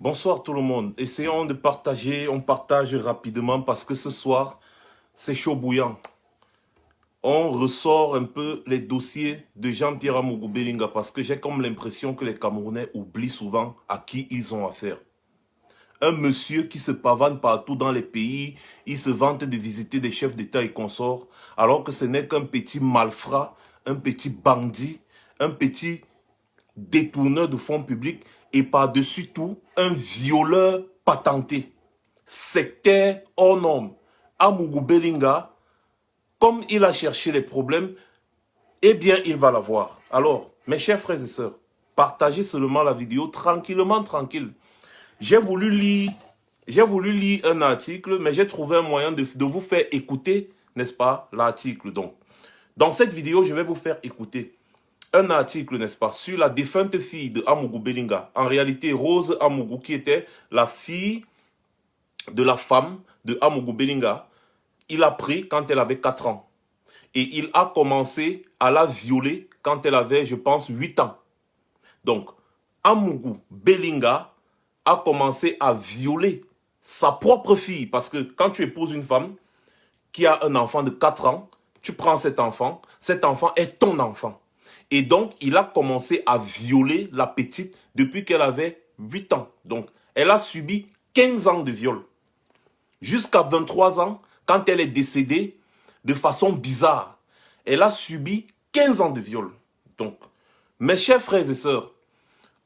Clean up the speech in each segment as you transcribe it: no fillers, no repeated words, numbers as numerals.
Bonsoir tout le monde. Essayons de partager, on partage rapidement parce que ce soir, c'est chaud bouillant. On ressort un peu les dossiers de Jean-Pierre Amougou Belinga parce que j'ai comme l'impression que les Camerounais oublient souvent à qui ils ont affaire. Un monsieur qui se pavane partout dans les pays, il se vante de visiter des chefs d'État et consorts, alors que ce n'est qu'un petit malfrat, un petit bandit, un petit détourneur de fonds publics et par-dessus tout, un violeur patenté. Sectaire hors norme. Amougou Belinga, comme il a cherché les problèmes, eh bien, il va l'avoir. Alors, mes chers frères et sœurs, partagez seulement la vidéo tranquillement, tranquille. J'ai voulu lire un article, mais j'ai trouvé un moyen de vous faire écouter, n'est-ce pas, l'article. Donc, dans cette vidéo, je vais vous faire écouter un article, n'est-ce pas, sur la défunte fille de Amougou Belinga. En réalité, Rose Amougou, qui était la fille de la femme de Amougou Belinga, il a pris quand elle avait 4 ans. Et il a commencé à la violer quand elle avait, je pense, 8 ans. Donc, Amougou Belinga a commencé à violer sa propre fille. Parce que quand tu épouses une femme qui a un enfant de 4 ans, tu prends cet enfant est ton enfant. Et donc, il a commencé à violer la petite depuis qu'elle avait 8 ans. Donc, elle a subi 15 ans de viol. Jusqu'à 23 ans, quand elle est décédée, de façon bizarre, elle a subi 15 ans de viol. Donc, mes chers frères et sœurs,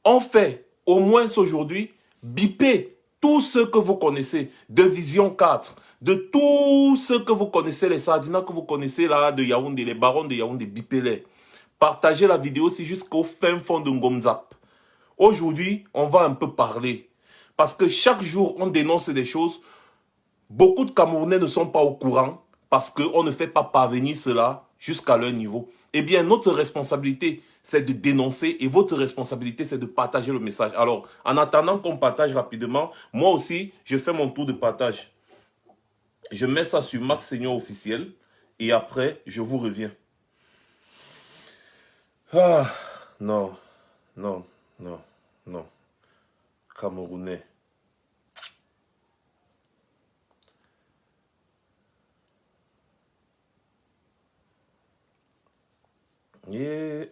on fait au moins aujourd'hui biper tous ceux que vous connaissez de Vision 4, de tous ceux que vous connaissez, les Sardinas que vous connaissez là de Yaoundé, les barons de Yaoundé, bipez-les. Partagez la vidéo aussi jusqu'au fin fond de Ngomzap. Aujourd'hui, on va un peu parler. Parce que chaque jour, on dénonce des choses. Beaucoup de Camerounais ne sont pas au courant parce qu'on ne fait pas parvenir cela jusqu'à leur niveau. Eh bien, notre responsabilité, c'est de dénoncer et votre responsabilité, c'est de partager le message. Alors, en attendant qu'on partage rapidement, moi aussi, je fais mon tour de partage. Je mets ça sur Max Seigneur officiel et après, je vous reviens. Ah, non, non, non, non. Camerounais.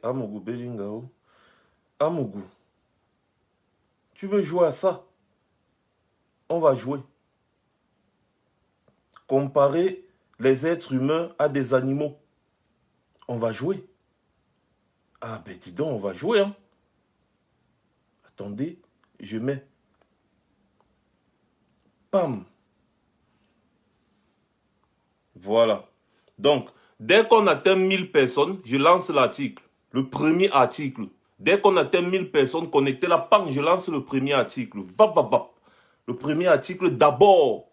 Amougou Belinga. Amougou, tu veux jouer à ça? On va jouer. Comparer les êtres humains à des animaux. On va jouer. Ah ben dis donc, on va jouer, hein. Attendez, je mets. Pam. Voilà. Donc, dès qu'on atteint 1000 personnes, je lance l'article. Le premier article. Dès qu'on atteint 1000 personnes connectées là, pam, je lance le premier article. Vap, vap, vap. Le premier article d'abord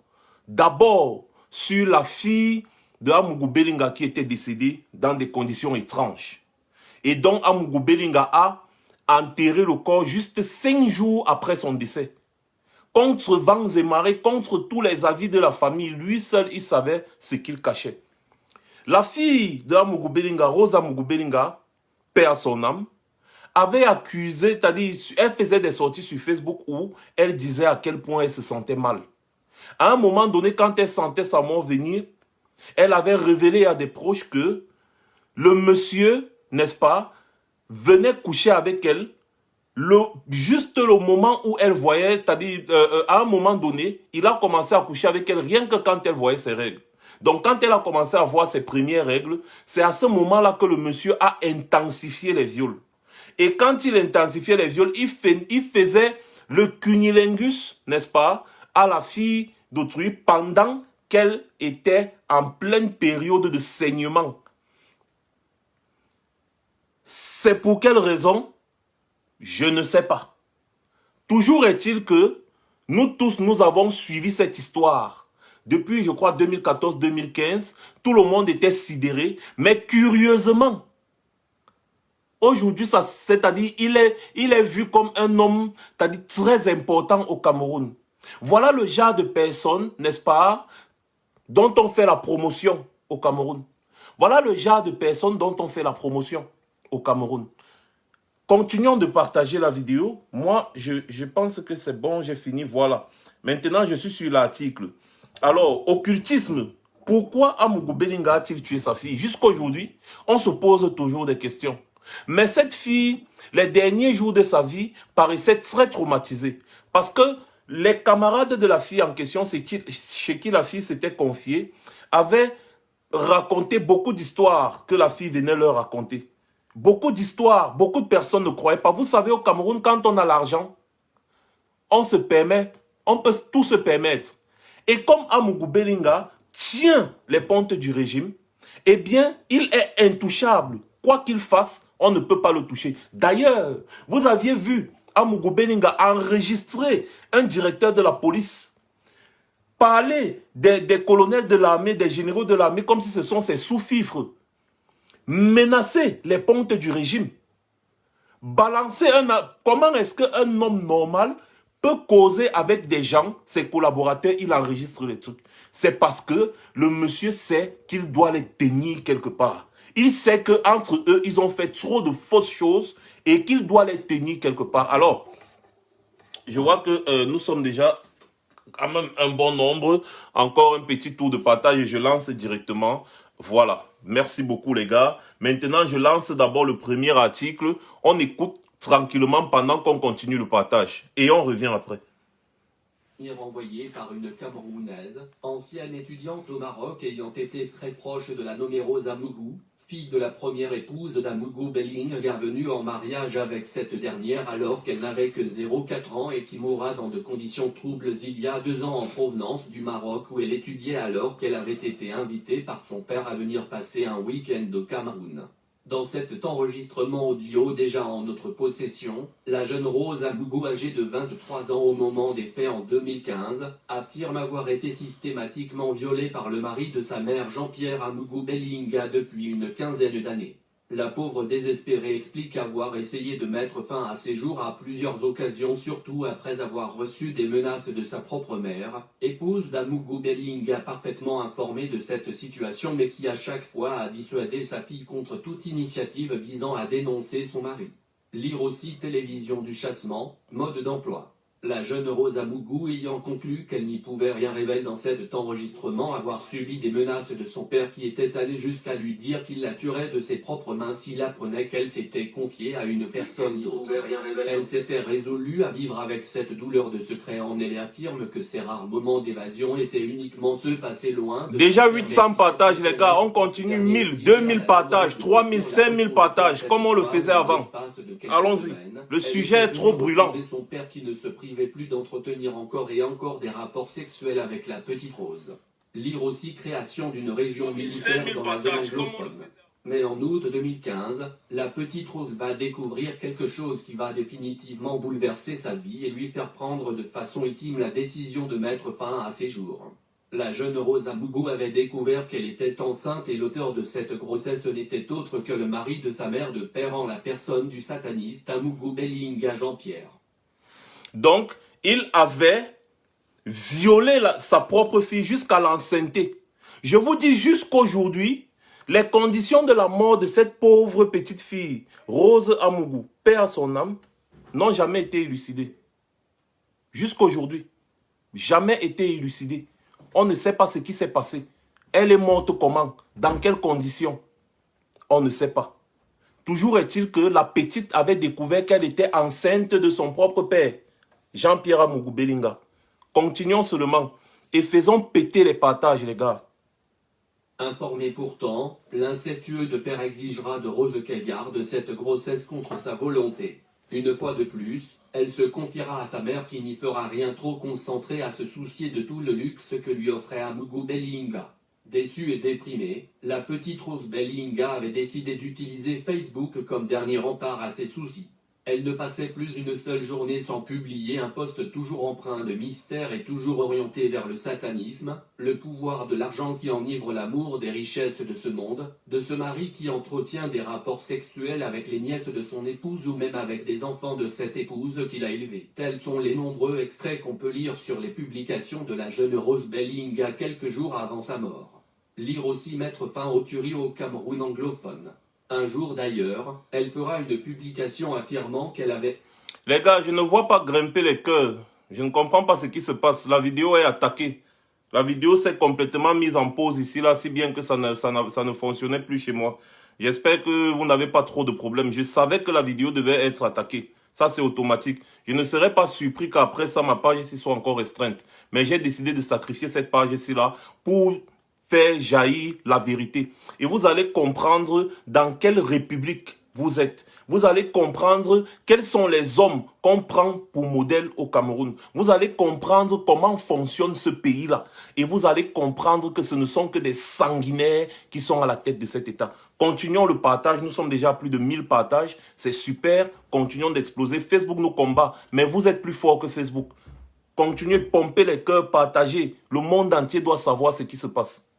sur la fille de Amougou Belinga qui était décédée dans des conditions étranges. Et donc Amougou Belinga a enterré le corps juste 5 jours après son décès. Contre vents et marées, contre tous les avis de la famille, lui seul, il savait ce qu'il cachait. La fille de Amougou Belinga, Rose Amougou Belinga, paix à son âme, avait accusé, c'est-à-dire, elle faisait des sorties sur Facebook où elle disait à quel point elle se sentait mal. À un moment donné, quand elle sentait sa mort venir, elle avait révélé à des proches que le monsieur, n'est-ce pas, venait coucher avec elle juste le moment où elle voyait, c'est-à-dire, à un moment donné, il a commencé à coucher avec elle rien que quand elle voyait ses règles. Donc, quand elle a commencé à voir ses premières règles, c'est à ce moment-là que le monsieur a intensifié les viols. Et quand il intensifiait les viols, il faisait le cunilingus, n'est-ce pas, à la fille d'autrui pendant qu'elle était en pleine période de saignement. C'est pour quelle raison? Je ne sais pas. Toujours est-il que nous tous, nous avons suivi cette histoire. Depuis, je crois, 2014-2015, tout le monde était sidéré. Mais curieusement, aujourd'hui, c'est-à-dire, il est vu comme un homme, c'est-à-dire très important au Cameroun. Voilà le genre de personnes, n'est-ce pas, dont on fait la promotion au Cameroun. Voilà le genre de personnes dont on fait la promotion au Cameroun. Continuons de partager la vidéo. Moi, je pense que c'est bon, j'ai fini, voilà. Maintenant, je suis sur l'article. Alors, occultisme. Pourquoi Amougou Belinga a-t-il tué sa fille? Jusqu'aujourd'hui, on se pose toujours des questions. Mais cette fille, les derniers jours de sa vie, paraissait très traumatisée. Parce que les camarades de la fille en question, chez qui la fille s'était confiée, avaient raconté beaucoup d'histoires que la fille venait leur raconter. Beaucoup d'histoires, beaucoup de personnes ne croyaient pas. Vous savez, au Cameroun, quand on a l'argent, on se permet, on peut tout se permettre. Et comme Amougou Belinga tient les pontes du régime, eh bien, il est intouchable. Quoi qu'il fasse, on ne peut pas le toucher. D'ailleurs, vous aviez vu Amougou Belinga enregistrer un directeur de la police parler des colonels de l'armée, des généraux de l'armée, comme si ce sont ses sous-fifres. Menacer les pontes du régime. Balancer un... Comment est-ce qu'un homme normal peut causer avec des gens, ses collaborateurs, il enregistre les trucs? C'est parce que le monsieur sait qu'il doit les tenir quelque part. Il sait qu'entre eux, ils ont fait trop de fausses choses et qu'il doit les tenir quelque part. Alors, je vois que nous sommes déjà quand même un bon nombre. Encore un petit tour de partage et je lance directement. Voilà. Merci beaucoup les gars. Maintenant, je lance d'abord le premier article. On écoute tranquillement pendant qu'on continue le partage. Et on revient après. Renvoyée par une Camerounaise, ancienne étudiante au Maroc ayant été très proche de la nommée Rosa Mougou, fille de la première épouse d'Amougou Belinga venue en mariage avec cette dernière alors qu'elle n'avait que 0,4 ans et qui mourra dans de conditions troubles il y a 2 ans en provenance du Maroc où elle étudiait alors qu'elle avait été invitée par son père à venir passer un week-end au Cameroun. Dans cet enregistrement audio déjà en notre possession, la jeune Rose Amougou, âgée de 23 ans au moment des faits en 2015, affirme avoir été systématiquement violée par le mari de sa mère Jean-Pierre Amougou Belinga depuis une quinzaine d'années. La pauvre désespérée explique avoir essayé de mettre fin à ses jours à plusieurs occasions, surtout après avoir reçu des menaces de sa propre mère, épouse d'Amougou Belinga parfaitement informée de cette situation mais qui à chaque fois a dissuadé sa fille contre toute initiative visant à dénoncer son mari. Lire aussi Télévision du chassement, mode d'emploi. La jeune Rose Amougou ayant conclu qu'elle n'y pouvait rien révéler dans cet enregistrement avoir subi des menaces de son père qui était allé jusqu'à lui dire qu'il la tuerait de ses propres mains s'il apprenait qu'elle s'était confiée à une personne autre. Elle s'était résolue à vivre avec cette douleur de secret en elle et affirme que ses rares moments d'évasion étaient uniquement ceux passés loin. Déjà 800 partages les gars, on continue 1000, 2000 partages, 3000, 5000 partages comme on le faisait avant. Allons-y, le sujet est trop brûlant. Son père qui ne se privait plus d'entretenir encore et encore des rapports sexuels avec la petite Rose. Lire aussi création d'une région militaire dans la zone anglophone. Mais en août 2015, la petite Rose va découvrir quelque chose qui va définitivement bouleverser sa vie et lui faire prendre de façon ultime la décision de mettre fin à ses jours. La jeune Rose Amougou avait découvert qu'elle était enceinte et l'auteur de cette grossesse n'était autre que le mari de sa mère de père en la personne du sataniste Amougou Belinga Jean-Pierre. Donc, il avait violé sa propre fille jusqu'à l'enceinte. Je vous dis jusqu'aujourd'hui, les conditions de la mort de cette pauvre petite fille, Rose Amougou, paix à son âme, n'ont jamais été élucidées. Jusqu'aujourd'hui, jamais été élucidées. On ne sait pas ce qui s'est passé. Elle est morte comment? Dans quelles conditions? On ne sait pas. Toujours est-il que la petite avait découvert qu'elle était enceinte de son propre père, Jean-Pierre Amougou Belinga. Continuons seulement et faisons péter les partages, les gars. Informé pourtant, l'incestueux de père exigera de Rose qu'elle garde cette grossesse contre sa volonté. Une fois de plus, elle se confiera à sa mère qui n'y fera rien trop concentrée à se soucier de tout le luxe que lui offrait Amougou Belinga. Déçue et déprimée, la petite Rose Belinga avait décidé d'utiliser Facebook comme dernier rempart à ses soucis. Elle ne passait plus une seule journée sans publier un post toujours empreint de mystère et toujours orienté vers le satanisme, le pouvoir de l'argent qui enivre l'amour des richesses de ce monde, de ce mari qui entretient des rapports sexuels avec les nièces de son épouse ou même avec des enfants de cette épouse qu'il a élevés. Tels sont les nombreux extraits qu'on peut lire sur les publications de la jeune Rose Belinga quelques jours avant sa mort. Lire aussi mettre fin aux tueries au Cameroun anglophone. Un jour d'ailleurs, elle fera une publication affirmant qu'elle avait... Les gars, je ne vois pas grimper les cœurs. Je ne comprends pas ce qui se passe. La vidéo est attaquée. La vidéo s'est complètement mise en pause ici, là, si bien que ça ne fonctionnait plus chez moi. J'espère que vous n'avez pas trop de problèmes. Je savais que la vidéo devait être attaquée. Ça, c'est automatique. Je ne serais pas surpris qu'après ça, ma page ici soit encore restreinte. Mais j'ai décidé de sacrifier cette page ici-là pour faire jaillir la vérité. Et vous allez comprendre dans quelle république vous êtes. Vous allez comprendre quels sont les hommes qu'on prend pour modèle au Cameroun. Vous allez comprendre comment fonctionne ce pays-là. Et vous allez comprendre que ce ne sont que des sanguinaires qui sont à la tête de cet État. Continuons le partage. Nous sommes déjà à plus de 1000 partages. C'est super. Continuons d'exploser. Facebook nous combat. Mais vous êtes plus fort que Facebook. Continuez de pomper les cœurs, partagez. Le monde entier doit savoir ce qui se passe.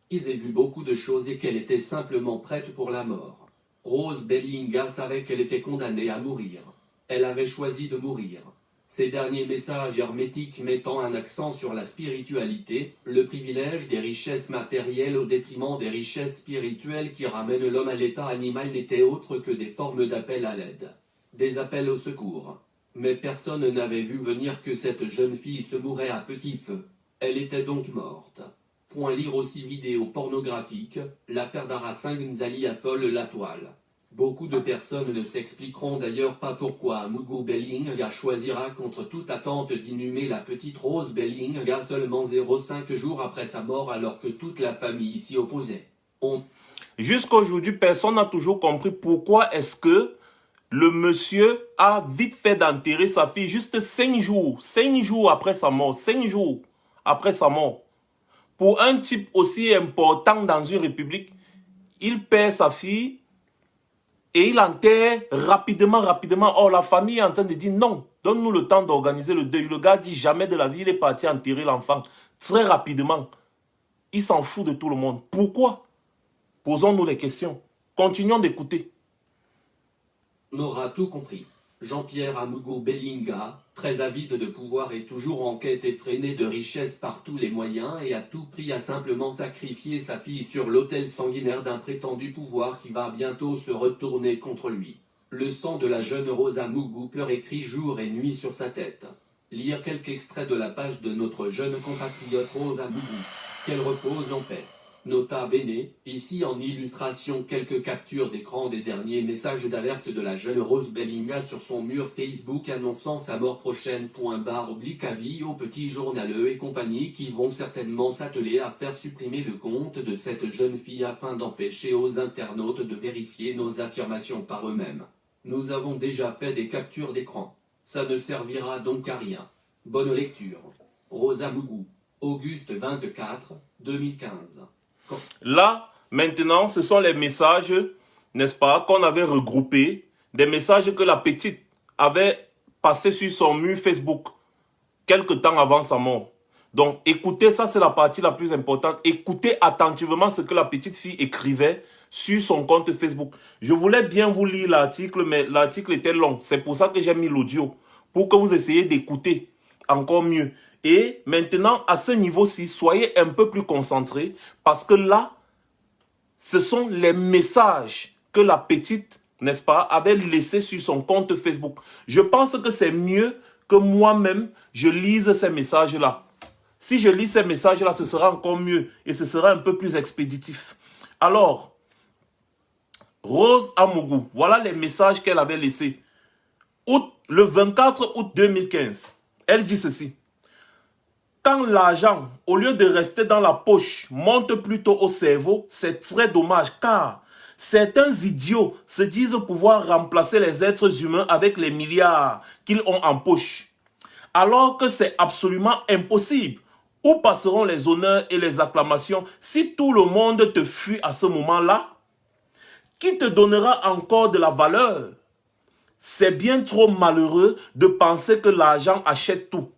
Ils aient vu beaucoup de choses et qu'elle était simplement prête pour la mort. Rose Bellinga savait qu'elle était condamnée à mourir. Elle avait choisi de mourir. Ces derniers messages hermétiques mettant un accent sur la spiritualité, le privilège des richesses matérielles au détriment des richesses spirituelles qui ramènent l'homme à l'état animal n'étaient autres que des formes d'appel à l'aide. Des appels au secours. Mais personne n'avait vu venir que cette jeune fille se mourait à petit feu. Elle était donc morte. Point lire aussi vidéo pornographique, l'affaire Darasingh Nzali affole la toile. Beaucoup de personnes ne s'expliqueront d'ailleurs pas pourquoi Amougou Bellinga choisira contre toute attente d'inhumer la petite Rose Bellinga seulement 0,5 jours après sa mort alors que toute la famille s'y opposait. Jusqu'à aujourd'hui, personne n'a toujours compris pourquoi est-ce que le monsieur a vite fait d'enterrer sa fille juste 5 jours après sa mort, 5 jours après sa mort. Pour un type aussi important dans une république, il perd sa fille et il enterre rapidement. Or, la famille est en train de dire non, donne-nous le temps d'organiser le deuil. Le gars dit jamais de la vie, il est parti enterrer l'enfant très rapidement. Il s'en fout de tout le monde. Pourquoi? Posons-nous les questions. Continuons d'écouter. On aura tout compris. Jean-Pierre Amougou Bellinga, très avide de pouvoir et toujours en quête effrénée de richesse par tous les moyens et à tout prix a simplement sacrifié sa fille sur l'autel sanguinaire d'un prétendu pouvoir qui va bientôt se retourner contre lui. Le sang de la jeune Rose Amougou pleure et crie jour et nuit sur sa tête. Lire quelques extraits de la page de notre jeune compatriote Rose Amougou. Qu'elle repose en paix. Nota bene, ici en illustration quelques captures d'écran des derniers messages d'alerte de la jeune Rose Bellinga sur son mur Facebook annonçant sa mort prochaine. /avis aux petits journaleux et compagnie qui vont certainement s'atteler à faire supprimer le compte de cette jeune fille afin d'empêcher aux internautes de vérifier nos affirmations par eux-mêmes. Nous avons déjà fait des captures d'écran. Ça ne servira donc à rien. Bonne lecture. Rose Amougou. Auguste 24, 2015. Là, maintenant, ce sont les messages, n'est-ce pas, qu'on avait regroupés, des messages que la petite avait passés sur son mur Facebook, quelque temps avant sa mort. Donc, écoutez, ça c'est la partie la plus importante. Écoutez attentivement ce que la petite fille écrivait sur son compte Facebook. Je voulais bien vous lire l'article, mais l'article était long. C'est pour ça que j'ai mis l'audio, pour que vous essayiez d'écouter encore mieux. Et maintenant, à ce niveau-ci, soyez un peu plus concentrés parce que là, ce sont les messages que la petite, n'est-ce pas, avait laissés sur son compte Facebook. Je pense que c'est mieux que moi-même, je lise ces messages-là. Si je lis ces messages-là, ce sera encore mieux et ce sera un peu plus expéditif. Alors, Rose Amougou, voilà les messages qu'elle avait laissés. Le 24 août 2015, elle dit ceci. Quand l'argent, au lieu de rester dans la poche, monte plutôt au cerveau, c'est très dommage car certains idiots se disent pouvoir remplacer les êtres humains avec les milliards qu'ils ont en poche. Alors que c'est absolument impossible. Où passeront les honneurs et les acclamations si tout le monde te fuit à ce moment-là? Qui te donnera encore de la valeur? C'est bien trop malheureux de penser que l'argent achète tout.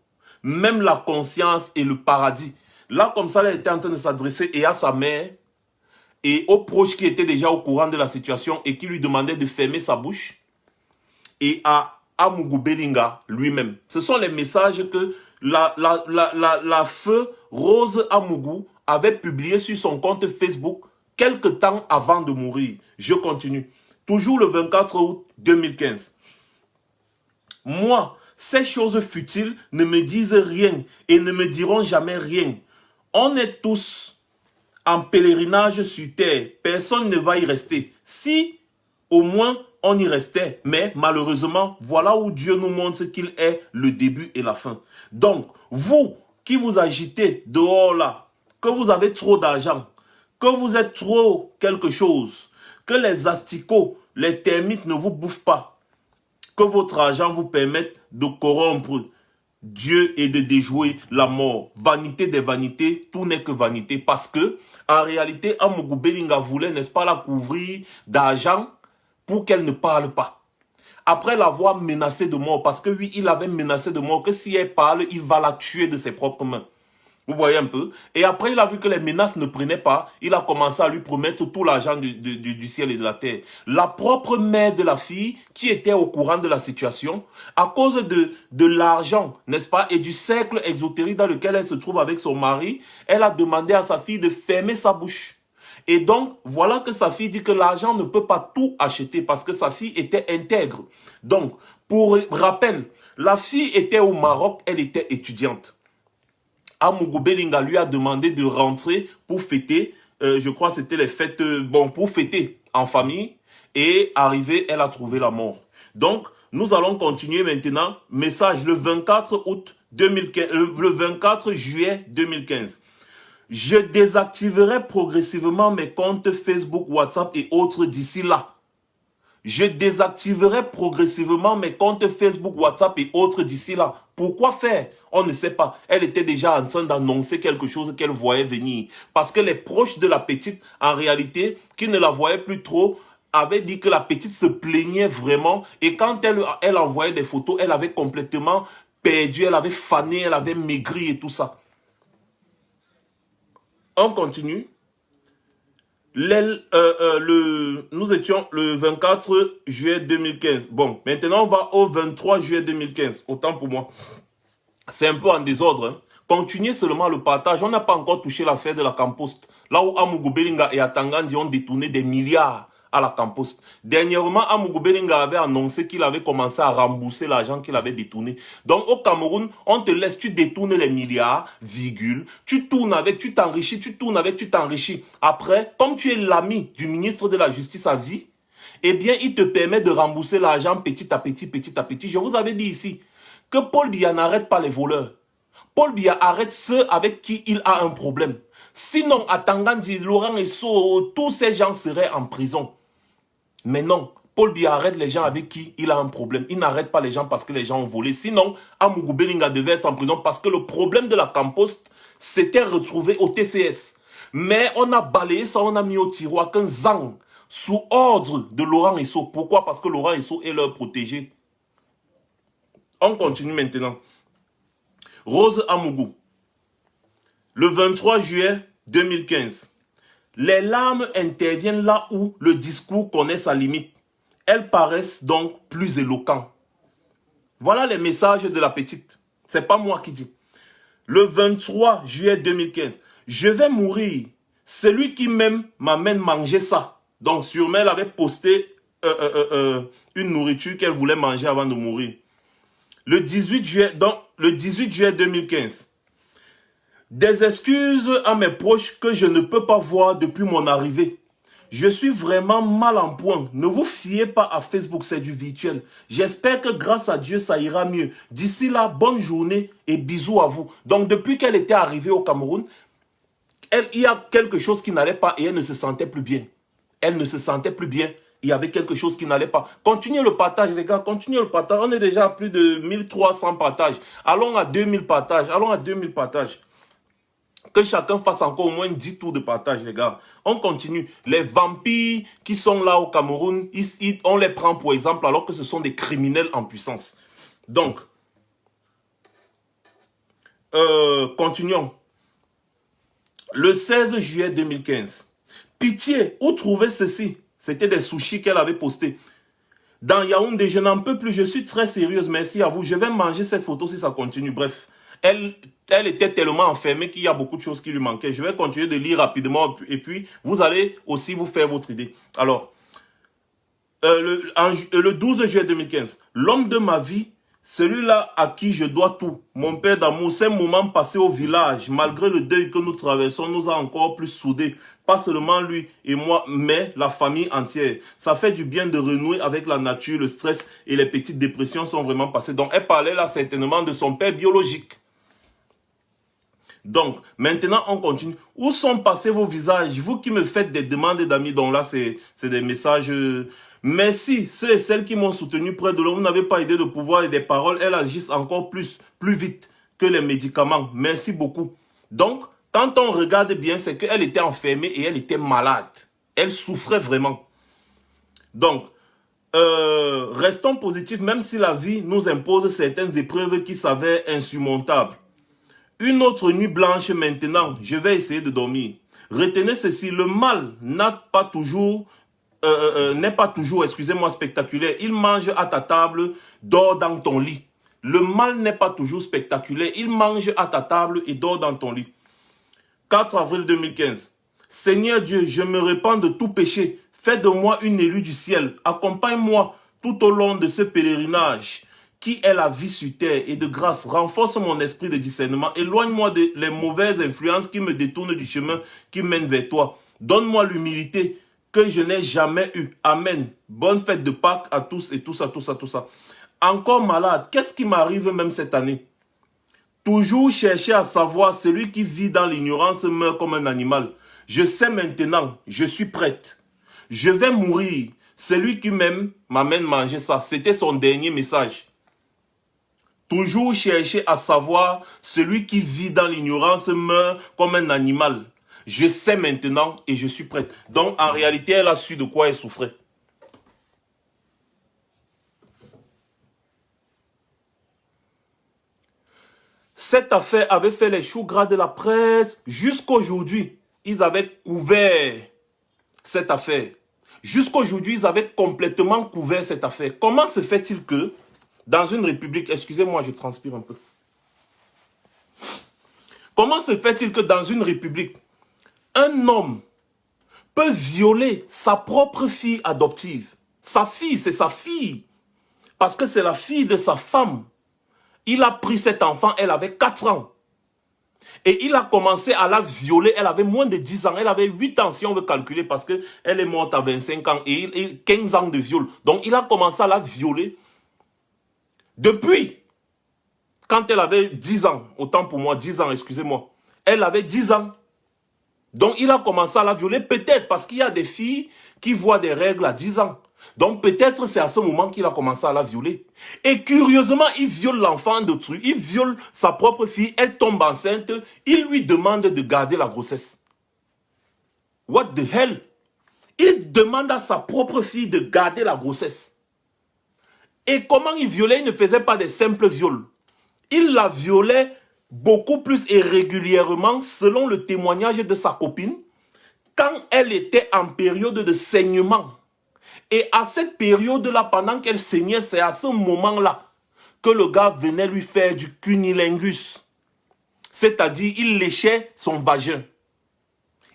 Même la conscience et le paradis. Là, comme ça, elle était en train de s'adresser et à sa mère et aux proches qui étaient déjà au courant de la situation et qui lui demandaient de fermer sa bouche. Et à Amougou Bellinga lui-même. Ce sont les messages que la feu Rose Amougou avait publiés sur son compte Facebook quelque temps avant de mourir. Je continue. Toujours le 24 août 2015. Moi, ces choses futiles ne me disent rien et ne me diront jamais rien. On est tous en pèlerinage sur terre. Personne ne va y rester. Si, au moins, on y restait. Mais malheureusement, voilà où Dieu nous montre qu'il est le début et la fin. Donc, vous qui vous agitez dehors là, que vous avez trop d'argent, que vous êtes trop quelque chose, que les asticots, les termites ne vous bouffent pas, que votre argent vous permette de corrompre Dieu et de déjouer la mort. Vanité des vanités, tout n'est que vanité. Parce que, en réalité, Amougou Belinga voulait, n'est-ce pas, la couvrir d'argent pour qu'elle ne parle pas. Après l'avoir menacée de mort, parce que oui, il avait menacé de mort, que si elle parle, il va la tuer de ses propres mains. Vous voyez un peu. Et après, il a vu que les menaces ne prenaient pas. Il a commencé à lui promettre tout l'argent du ciel et de la terre. La propre mère de la fille, qui était au courant de la situation, à cause de l'argent, n'est-ce pas, et du cercle exotérique dans lequel elle se trouve avec son mari, elle a demandé à sa fille de fermer sa bouche. Et donc, voilà que sa fille dit que l'argent ne peut pas tout acheter parce que sa fille était intègre. Donc, pour rappel, la fille était au Maroc, elle était étudiante. Amougou Belinga lui a demandé de rentrer pour fêter, je crois que c'était les fêtes, pour fêter en famille. Et arrivée, elle a trouvé la mort. Donc, nous allons continuer maintenant. Message le 24 août 2015, le 24 juillet 2015. Je désactiverai progressivement mes comptes Facebook, WhatsApp et autres d'ici là. Je désactiverai progressivement mes comptes Facebook, WhatsApp et autres d'ici là. Pourquoi faire? On ne sait pas. Elle était déjà en train d'annoncer quelque chose qu'elle voyait venir. Parce que les proches de la petite, en réalité, qui ne la voyaient plus trop, avaient dit que la petite se plaignait vraiment. Et quand elle envoyait des photos, elle avait complètement perdu, elle avait fané, elle avait maigri et tout ça. On continue. Nous étions le 24 juillet 2015. Bon, maintenant on va au 23 juillet 2015. Autant pour moi. C'est un peu en désordre. Hein. Continuez seulement le partage. On n'a pas encore touché l'affaire de la Campost. Là où Amougou Belinga et Atangandi ont détourné des milliards à la Campost. Dernièrement, Amougou Belinga avait annoncé qu'il avait commencé à rembourser l'argent qu'il avait détourné. Donc au Cameroun, on te laisse, tu détournes les milliards, virgule, tu tournes avec, tu t'enrichis, tu tournes avec, tu t'enrichis. Après, comme tu es l'ami du ministre de la Justice à vie, eh bien, il te permet de rembourser l'argent petit à petit, petit à petit. Je vous avais dit ici que Paul Biya n'arrête pas les voleurs. Paul Biya arrête ceux avec qui il a un problème. Sinon, à Tangandi, Laurent Esso, tous ces gens seraient en prison. Mais non, Paul Biya arrête les gens avec qui il a un problème. Il n'arrête pas les gens parce que les gens ont volé. Sinon, Amougou Belinga devait être en prison parce que le problème de la Campost s'était retrouvé au TCS. Mais on a balayé ça, on a mis au tiroir qu'un Zang, sous ordre de Laurent Esso. Pourquoi? Parce que Laurent Esso est leur protégé. On continue maintenant. Rose Amougou. Le 23 juillet 2015. Les larmes interviennent là où le discours connaît sa limite. Elles paraissent donc plus éloquentes. Voilà les messages de la petite. C'est pas moi qui dis. Le 23 juillet 2015. Je vais mourir. Celui qui m'aime m'amène manger ça. Donc sûrement elle avait posté une nourriture qu'elle voulait manger avant de mourir. Le 18 juillet 2015. Des excuses à mes proches que je ne peux pas voir depuis mon arrivée. Je suis vraiment mal en point. Ne vous fiez pas à Facebook, c'est du virtuel. J'espère que grâce à Dieu, ça ira mieux. D'ici là, bonne journée et bisous à vous. Donc depuis qu'elle était arrivée au Cameroun, il y a quelque chose qui n'allait pas et elle ne se sentait plus bien. Elle ne se sentait plus bien. Il y avait quelque chose qui n'allait pas. Continuez le partage, les gars. Continuez le partage. On est déjà à plus de 1300 partages. Allons à 2000 partages. Allons à 2000 partages. Que chacun fasse encore au moins 10 tours de partage, les gars. On continue. Les vampires qui sont là au Cameroun, on les prend pour exemple alors que ce sont des criminels en puissance. Donc, continuons. Le 16 juillet 2015. Pitié, où trouver ceci? C'était des sushis qu'elle avait postés. Dans Yaoundé, je n'en peux plus, je suis très sérieuse, merci à vous. Je vais manger cette photo si ça continue. Bref, elle était tellement enfermée qu'il y a beaucoup de choses qui lui manquaient. Je vais continuer de lire rapidement et puis vous allez aussi vous faire votre idée. Alors, le 12 juillet 2015, l'homme de ma vie, celui-là à qui je dois tout, mon père d'amour, ces moments passés au village, malgré le deuil que nous traversons, nous a encore plus soudés. Pas seulement lui et moi, mais la famille entière. Ça fait du bien de renouer avec la nature, le stress et les petites dépressions sont vraiment passées. Donc, elle parlait là certainement de son père biologique. Donc, maintenant, on continue. Où sont passés vos visages? Vous qui me faites des demandes d'amis, donc là, c'est des messages... Merci, ceux et celles qui m'ont soutenu près de l'eau. Vous n'avez pas idée de pouvoir et des paroles. Elles agissent encore plus vite que les médicaments. Merci beaucoup. Donc, quand on regarde bien, c'est qu'elle était enfermée et elle était malade. Elle souffrait vraiment. Donc, restons positifs, même si la vie nous impose certaines épreuves qui s'avèrent insurmontables. Une autre nuit blanche maintenant, je vais essayer de dormir. Retenez ceci, le mal n'est pas toujours, excusez-moi, spectaculaire. Il mange à ta table, dort dans ton lit. Le mal n'est pas toujours spectaculaire. Il mange à ta table et dort dans ton lit. 4 avril 2015. Seigneur Dieu, je me repens de tout péché. Fais de moi une élue du ciel. Accompagne-moi tout au long de ce pèlerinage qui est la vie sur terre, et de grâce, renforce mon esprit de discernement. Éloigne-moi des mauvaises influences qui me détournent du chemin qui mène vers toi. Donne-moi l'humilité que je n'ai jamais eue. Amen. Bonne fête de Pâques à tous et tout ça. Encore malade, qu'est-ce qui m'arrive même cette année? Toujours chercher à savoir, celui qui vit dans l'ignorance meurt comme un animal. Je sais maintenant, je suis prête. Je vais mourir. Celui qui m'aime m'amène manger ça. C'était son dernier message. Toujours chercher à savoir, celui qui vit dans l'ignorance meurt comme un animal. Je sais maintenant et je suis prête. Donc, en réalité, elle a su de quoi elle souffrait. Cette affaire avait fait les choux gras de la presse. Jusqu'aujourd'hui, ils avaient couvert cette affaire. Jusqu'aujourd'hui, ils avaient complètement couvert cette affaire. Comment se fait-il que, dans une république, excusez-moi, je transpire un peu. Comment se fait-il que dans une république, un homme peut violer sa propre fille adoptive? Sa fille, c'est sa fille. Parce que c'est la fille de sa femme. Il a pris cet enfant, elle avait 4 ans. Et il a commencé à la violer, elle avait moins de 10 ans, elle avait 8 ans si on veut calculer parce qu'elle est morte à 25 ans et 15 ans de viol. Donc il a commencé à la violer depuis, quand elle avait 10 ans, autant pour moi, 10 ans, excusez-moi. Elle avait 10 ans. Donc il a commencé à la violer peut-être parce qu'il y a des filles qui voient des règles à 10 ans. Donc peut-être c'est à ce moment qu'il a commencé à la violer. Et curieusement, il viole l'enfant d'autrui, il viole sa propre fille, elle tombe enceinte, il lui demande de garder la grossesse. What the hell? Il demande à sa propre fille de garder la grossesse. Et comment il violait? Il ne faisait pas des simples viols. Il la violait beaucoup plus et régulièrement selon le témoignage de sa copine quand elle était en période de saignement. Et à cette période-là, pendant qu'elle saignait, c'est à ce moment-là que le gars venait lui faire du cunnilingus. C'est-à-dire, il léchait son vagin.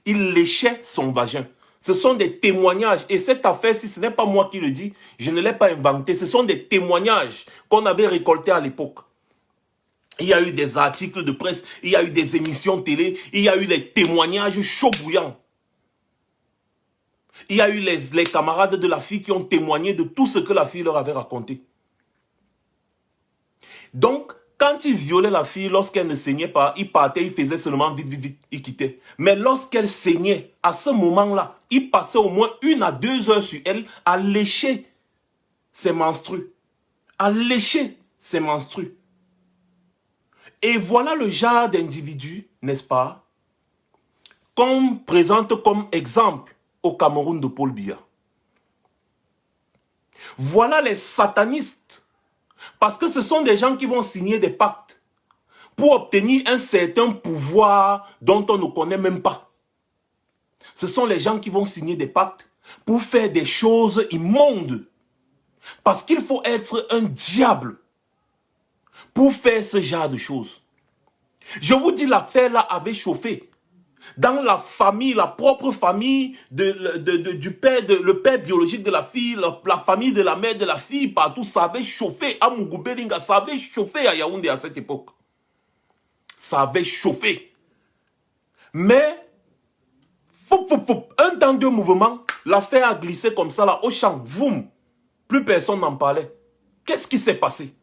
Il léchait son vagin. Ce sont des témoignages. Et cette affaire-ci, ce n'est pas moi qui le dis. Je ne l'ai pas inventé. Ce sont des témoignages qu'on avait récoltés à l'époque. Il y a eu des articles de presse. Il y a eu des émissions télé. Il y a eu des témoignages chauds bouillants. Il y a eu les camarades de la fille qui ont témoigné de tout ce que la fille leur avait raconté. Donc, quand il violait la fille, lorsqu'elle ne saignait pas, il partait, il faisait seulement vite, il quittait. Mais lorsqu'elle saignait, à ce moment-là, il passait au moins 1 à 2 heures sur elle à lécher ses menstrues. À lécher ses menstrues. Et voilà le genre d'individu, n'est-ce pas, qu'on présente comme exemple au Cameroun de Paul Biya. Voilà les satanistes. Parce que ce sont des gens qui vont signer des pactes pour obtenir un certain pouvoir dont on ne connaît même pas. Ce sont les gens qui vont signer des pactes pour faire des choses immondes. Parce qu'il faut être un diable pour faire ce genre de choses. Je vous dis, l'affaire là avait chauffé. Dans la famille, la propre famille du père, le père biologique de la fille, la famille de la mère de la fille, partout, ça avait chauffé à Mugubelinga, ça avait chauffé à Yaoundé à cette époque. Ça avait chauffé. Mais, un temps, deux mouvements, l'affaire a glissé comme ça là, au champ, voum, plus personne n'en parlait. Qu'est-ce qui s'est passé?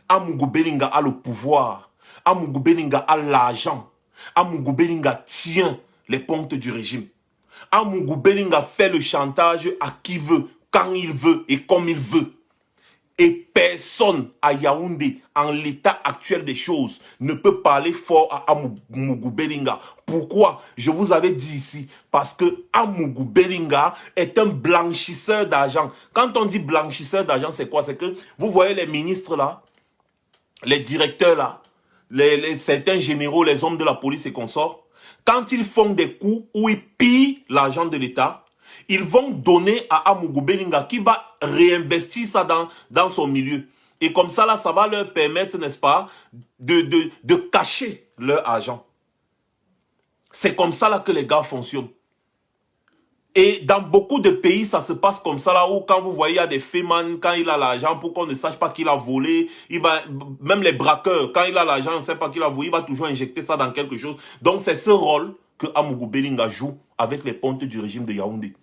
Amougou Belinga a le pouvoir. Amougou Belinga a l'argent. Amougou Belinga tient les pontes du régime. Amougou Belinga fait le chantage à qui veut, quand il veut et comme il veut. Et personne à Yaoundé, en l'état actuel des choses, ne peut parler fort à Amougou Belinga. Pourquoi? Je vous avais dit ici, parce que Amougou Belinga est un blanchisseur d'argent. Quand on dit blanchisseur d'argent, c'est quoi? C'est que vous voyez les ministres là, les directeurs là, certains généraux, les hommes de la police et consorts, quand ils font des coups où ils pillent l'argent de l'État, ils vont donner à Amougou Belinga qui va réinvestir ça dans son milieu. Et comme ça, là, ça va leur permettre, n'est-ce pas, de cacher leur argent. C'est comme ça là que les gars fonctionnent. Et dans beaucoup de pays, ça se passe comme ça là, où quand vous voyez, il y a des fémans, quand il a l'argent, pour qu'on ne sache pas qu'il a volé, même les braqueurs, quand il a l'argent, on ne sait pas qu'il a volé, il va toujours injecter ça dans quelque chose. Donc c'est ce rôle que Amougou Belinga joue avec les pontes du régime de Yaoundé.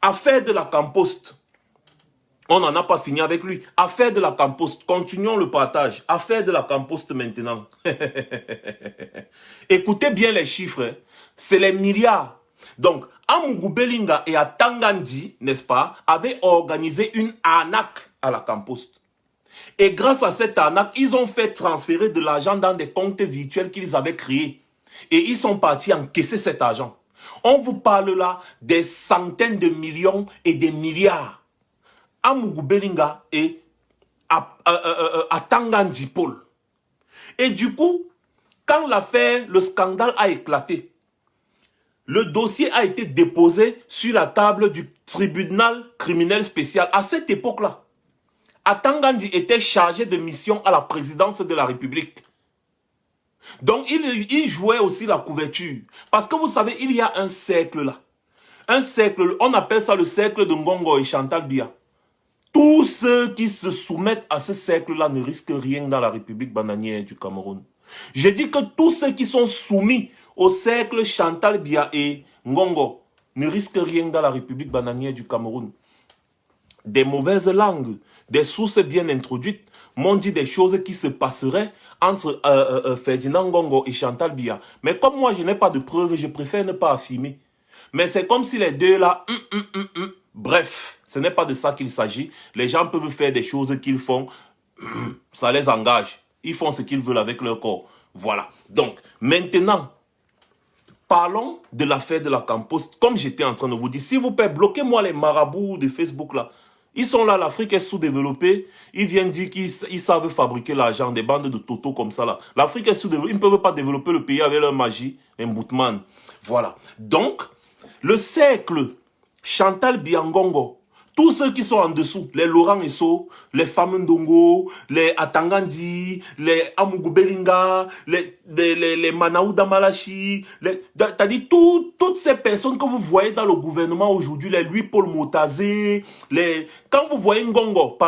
Affaire de la Camposte, on n'en a pas fini avec lui. Affaire de la Camposte, continuons le partage. Affaire de la Camposte maintenant. Écoutez bien les chiffres, hein. C'est les milliards. Donc, Amougou Belinga et Atangandi, n'est-ce pas, avaient organisé une arnaque à la Camposte. Et grâce à cette arnaque, ils ont fait transférer de l'argent dans des comptes virtuels qu'ils avaient créés. Et ils sont partis encaisser cet argent. On vous parle là des centaines de millions et des milliards. Amougou Belinga et Atangandi Paul. Et du coup, quand l'affaire, le scandale a éclaté, le dossier a été déposé sur la table du tribunal criminel spécial. À cette époque-là, Atangandi était chargé de mission à la présidence de la République. Donc, il jouait aussi la couverture. Parce que vous savez, il y a un cercle là. Un cercle, on appelle ça le cercle de Ngongo et Chantal Biya. Tous ceux qui se soumettent à ce cercle-là ne risquent rien dans la République bananière du Cameroun. Je dis que tous ceux qui sont soumis au cercle Chantal Biya et Ngongo ne risquent rien dans la République bananière du Cameroun. Des mauvaises langues, des sources bien introduites m'ont dit des choses qui se passeraient entre Ferdinand Ngongo et Chantal Biya. Mais comme moi je n'ai pas de preuves, je préfère ne pas affirmer. Mais c'est comme si les deux là, bref, ce n'est pas de ça qu'il s'agit. Les gens peuvent faire des choses qu'ils font, ça les engage. Ils font ce qu'ils veulent avec leur corps. Voilà. Donc, maintenant, parlons de l'affaire de la Camposte. Comme j'étais en train de vous dire, s'il vous plaît, bloquez-moi les marabouts de Facebook là. Ils sont là, l'Afrique est sous-développée. Ils viennent dire qu'ils savent fabriquer l'argent, des bandes de toto comme ça là. L'Afrique est sous-développée. Ils ne peuvent pas développer le pays avec leur magie, un boutman. Voilà. Donc, le cercle Chantal Biya Ngongo, tous ceux qui sont en dessous, les Laurent Esso, les Famundongo, les Atangandi, les Amougou Belinga, les Manaouda Malachi, c'est-à-dire toutes ces personnes que vous voyez dans le gouvernement aujourd'hui, les Louis-Paul Motazé, quand vous voyez Ngongo,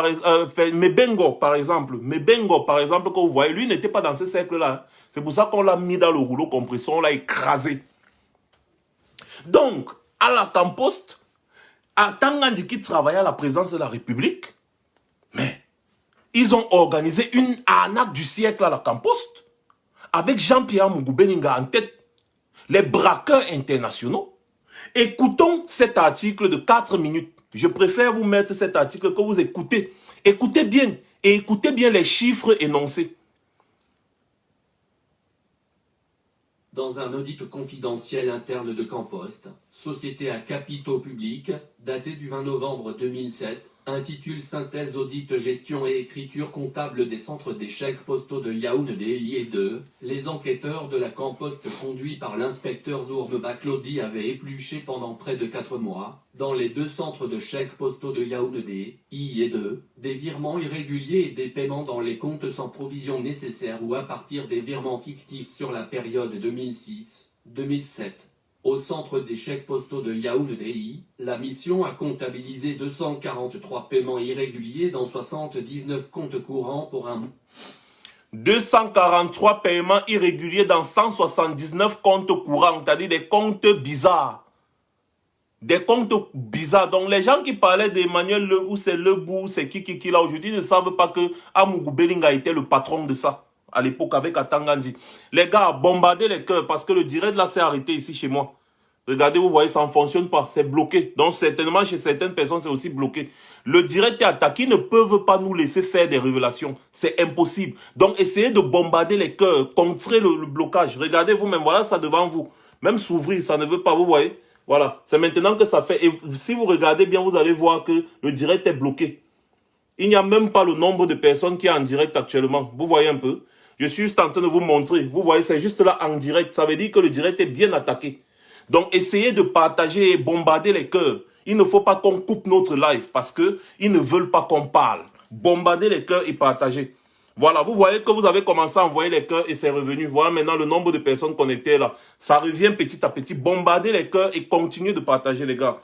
Mebengo par exemple, que vous voyez, lui n'était pas dans ce cercle-là. Hein. C'est pour ça qu'on l'a mis dans le rouleau compresseur, on l'a écrasé. Donc, à la Camposte, Atangandi qui travaillait à la présidence de la République, mais ils ont organisé une arnaque du siècle à la Camposte, avec Jean-Pierre Amougou Belinga en tête, les braqueurs internationaux. Écoutons cet article de 4 minutes. Je préfère vous mettre cet article que vous écoutez. Écoutez bien, et écoutez bien les chiffres énoncés. Dans un audit confidentiel interne de Camposte, société à capitaux publics, datée du 20 novembre 2007, intitule Synthèse audit gestion et écriture comptable des centres des chèques postaux de Yaoundé et de les enquêteurs de la Campost conduits par l'inspecteur Zourbe Baklodi avaient épluché pendant près de 4 mois, dans les 2 centres de chèques postaux de Yaoundé, et de des virements irréguliers et des paiements dans les comptes sans provision nécessaire ou à partir des virements fictifs sur la période 2006-2007. Au centre des chèques postaux de Yaoundé, la mission a comptabilisé 243 paiements irréguliers dans 79 comptes courants pour un 243 paiements irréguliers dans 179 comptes courants, c'est-à-dire des comptes bizarres. Des comptes bizarres. Donc les gens qui parlaient d'Emmanuel Le ou c'est Lebou, c'est qui là aujourd'hui ne savent pas que Amougou Bellinga était le patron de ça. À l'époque avec Atangandi. Les gars, bombardez les cœurs parce que le direct là s'est arrêté ici chez moi. Regardez, vous voyez, ça ne fonctionne pas, c'est bloqué. Donc certainement chez certaines personnes c'est aussi bloqué. Le direct est attaqué, ils ne peuvent pas nous laisser faire des révélations. C'est impossible. Donc essayez de bombarder les cœurs, contrer le blocage. Regardez vous-même, voilà ça devant vous. Même s'ouvrir, ça ne veut pas, vous voyez. Voilà, c'est maintenant que ça fait. Et si vous regardez bien, vous allez voir que le direct est bloqué. Il n'y a même pas le nombre de personnes qui est en direct actuellement. Vous voyez un peu. Je suis juste en train de vous montrer. Vous voyez, c'est juste là en direct. Ça veut dire que le direct est bien attaqué. Donc, essayez de partager et bombarder les cœurs. Il ne faut pas qu'on coupe notre live parce que ils ne veulent pas qu'on parle. Bombardez les cœurs et partagez. Voilà, vous voyez que vous avez commencé à envoyer les cœurs et c'est revenu. Voilà maintenant le nombre de personnes connectées là. Ça revient petit à petit. Bombardez les cœurs et continuez de partager les gars.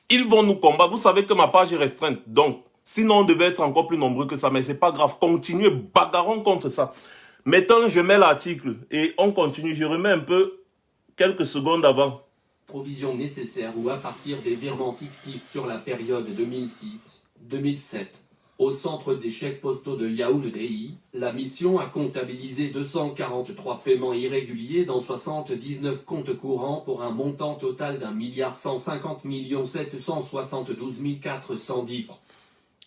Ils vont nous combattre. Vous savez que ma page est restreinte. Donc, sinon on devait être encore plus nombreux que ça. Mais c'est pas grave. Continuez, bagarrons contre ça. Maintenant, je mets l'article et on continue. Je remets un peu quelques secondes avant. Provision nécessaire ou à partir des virements fictifs sur la période 2006-2007. Au centre des chèques postaux de Yaoundé, la mission a comptabilisé 243 paiements irréguliers dans 79 comptes courants pour un montant total d'1,150,772,410 francs.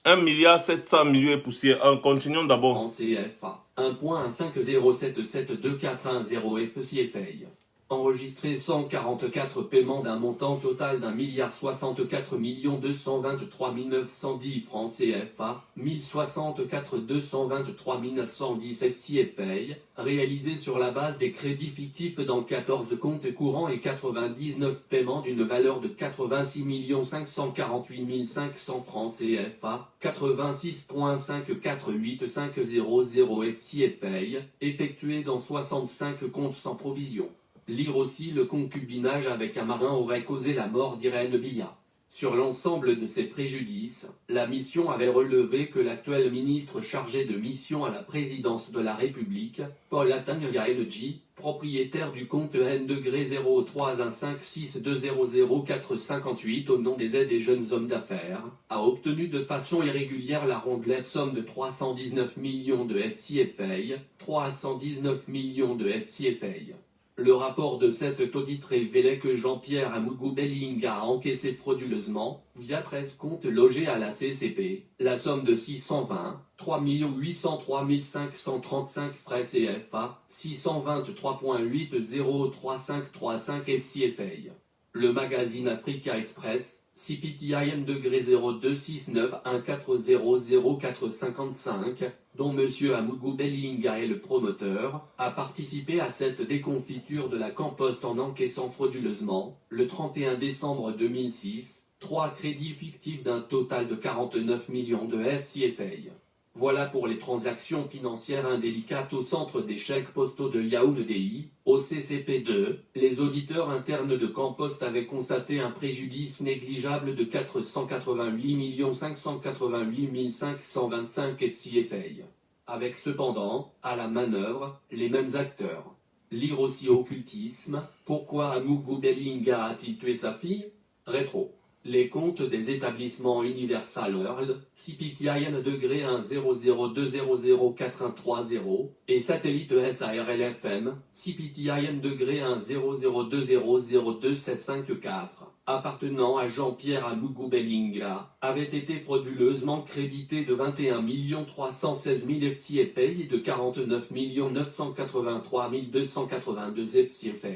1,7 milliard et poussière. Continuons d'abord. En CFA, 1,150772410 FCFA. Enregistré 144 paiements d'un montant total d'1,064,223,910 francs CFA, 1064,223,910 FCFA, réalisés sur la base des crédits fictifs dans 14 comptes courants et 99 paiements d'une valeur de 86 548 500 francs CFA, 86,548500 FCFA, effectués dans 65 comptes sans provision. Lire aussi le concubinage avec un marin aurait causé la mort d'Irène Billa. Sur l'ensemble de ces préjudices, la mission avait relevé que l'actuel ministre chargé de mission à la présidence de la République, Paul Atangandi, propriétaire du compte N-031562000458 au nom des aides des jeunes hommes d'affaires, a obtenu de façon irrégulière la rondelette somme de 319 millions de FCFA, 319 millions de FCFA. Le rapport de cet audit révélait que Jean-Pierre Amougou Bellinga a encaissé frauduleusement, via 13 comptes logés à la CCP, la somme de 620, 3 803 535 frais CFA, 623,803535 FCFA. Le magazine Africa Express, CPTIM degré 026914000455, dont M. Amougou Bellinga est le promoteur, a participé à cette déconfiture de la Campost en encaissant frauduleusement, le 31 décembre 2006, 3 crédits fictifs d'un total de 49 millions de FCFA. Voilà pour les transactions financières indélicates au centre des chèques postaux de Yaoundé. Au CCP2, les auditeurs internes de Campost avaient constaté un préjudice négligeable de 488 588 525 FCFA. Avec cependant, à la manœuvre, les mêmes acteurs. Lire aussi occultisme, pourquoi Amougou Bellinga a-t-il tué sa fille? Rétro. Les comptes des établissements Universal World, CPTIN degré 100200430 et satellite SARLFM, CPTIN degré 10020020754, appartenant à Jean-Pierre Amougou Bellinga, avaient été frauduleusement crédités de 21 316 000 FCFA et de 49 983 282 FCFA.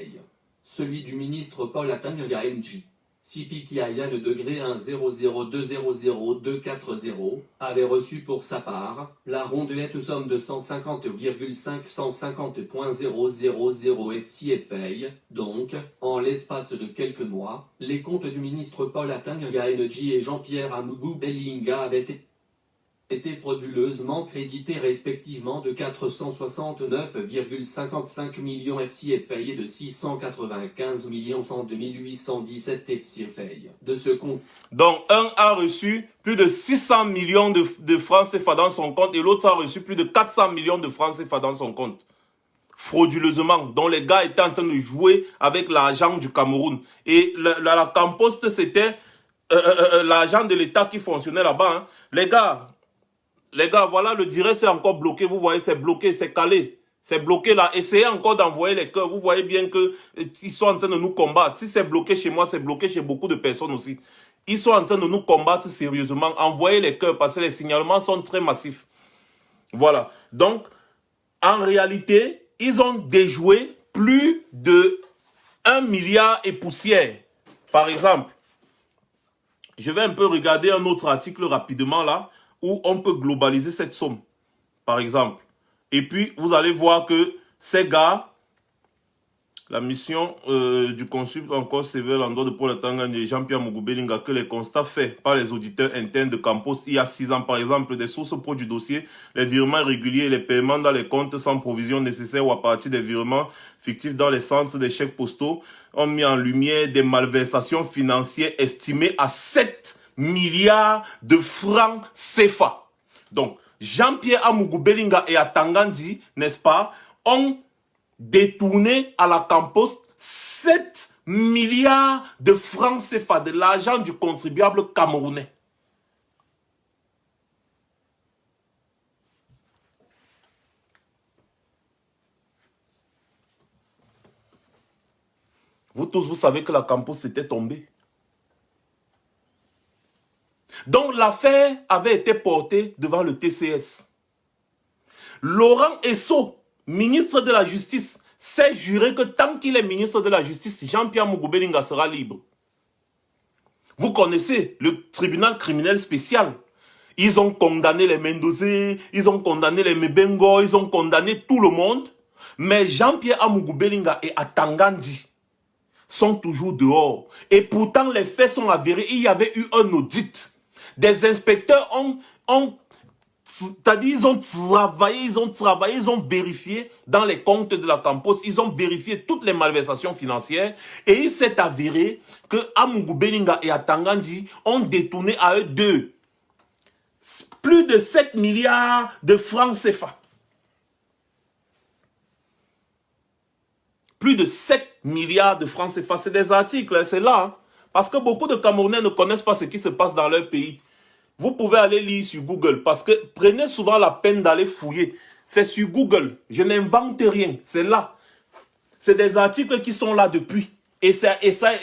celui du ministre Paul Atanga NG. CPTIA le degré 100200240 avait reçu pour sa part la rondelette somme de 150,550.000 FCFA. Donc, en l'espace de quelques mois, les comptes du ministre Paul Atanga NG et Jean-Pierre Amougou Bellinga avaient été frauduleusement crédités respectivement de 469,55 millions FCFA et de 695 102 817 FCFA. De ce compte. Donc, un a reçu plus de 600 millions de francs CFA dans son compte et l'autre a reçu plus de 400 millions de francs CFA dans son compte. Frauduleusement. Donc, les gars étaient en train de jouer avec l'argent du Cameroun. Et la Campost, c'était l'argent de l'État qui fonctionnait là-bas. Hein. Les gars, voilà, le direct c'est encore bloqué. Vous voyez, c'est bloqué, c'est calé. C'est bloqué là. Essayez encore d'envoyer les cœurs. Vous voyez bien qu'ils sont en train de nous combattre. Si c'est bloqué chez moi, c'est bloqué chez beaucoup de personnes aussi. Ils sont en train de nous combattre sérieusement. Envoyez les cœurs parce que les signalements sont très massifs. Voilà. Donc, en réalité, ils ont déjoué plus de 1 milliard et poussière. Par exemple, je vais un peu regarder un autre article rapidement là, où on peut globaliser cette somme, par exemple. Et puis, vous allez voir que ces gars, la mission du consul encore sévère l'endroit de Paul Atanga et Jean-Pierre Amougou Bellinga, que les constats faits par les auditeurs internes de Campos il y a 6 ans, par exemple, des sources pro du dossier, les virements réguliers et les paiements dans les comptes sans provision nécessaire ou à partir des virements fictifs dans les centres des chèques postaux, ont mis en lumière des malversations financières estimées à 7 milliards de francs CFA. Donc, Jean-Pierre Amougou Bellinga et Atangandi, n'est-ce pas, ont détourné à la Campost 7 milliards de francs CFA, de l'argent du contribuable camerounais. Vous tous, vous savez que la Campost était tombée. Donc l'affaire avait été portée devant le TCS. Laurent Esso, ministre de la Justice, s'est juré que tant qu'il est ministre de la Justice, Jean-Pierre Amougou Bellinga sera libre. Vous connaissez le tribunal criminel spécial. Ils ont condamné les Mendozé, ils ont condamné les Mebengo, ils ont condamné tout le monde. Mais Jean-Pierre Amougou Bellinga et Atangandi sont toujours dehors. Et pourtant, les faits sont avérés. Il y avait eu un audit. Des inspecteurs c'est-à-dire, ils ont travaillé, ils ont vérifié dans les comptes de la Campos, ils ont vérifié toutes les malversations financières et il s'est avéré que Amougou Bellinga et Atangandi ont détourné à eux deux plus de 7 milliards de francs CFA. Plus de 7 milliards de francs CFA, c'est des articles, c'est là. Hein? Parce que beaucoup de Camerounais ne connaissent pas ce qui se passe dans leur pays. Vous pouvez aller lire sur Google parce que prenez souvent la peine d'aller fouiller. C'est sur Google. Je n'invente rien. C'est là. C'est des articles qui sont là depuis. Et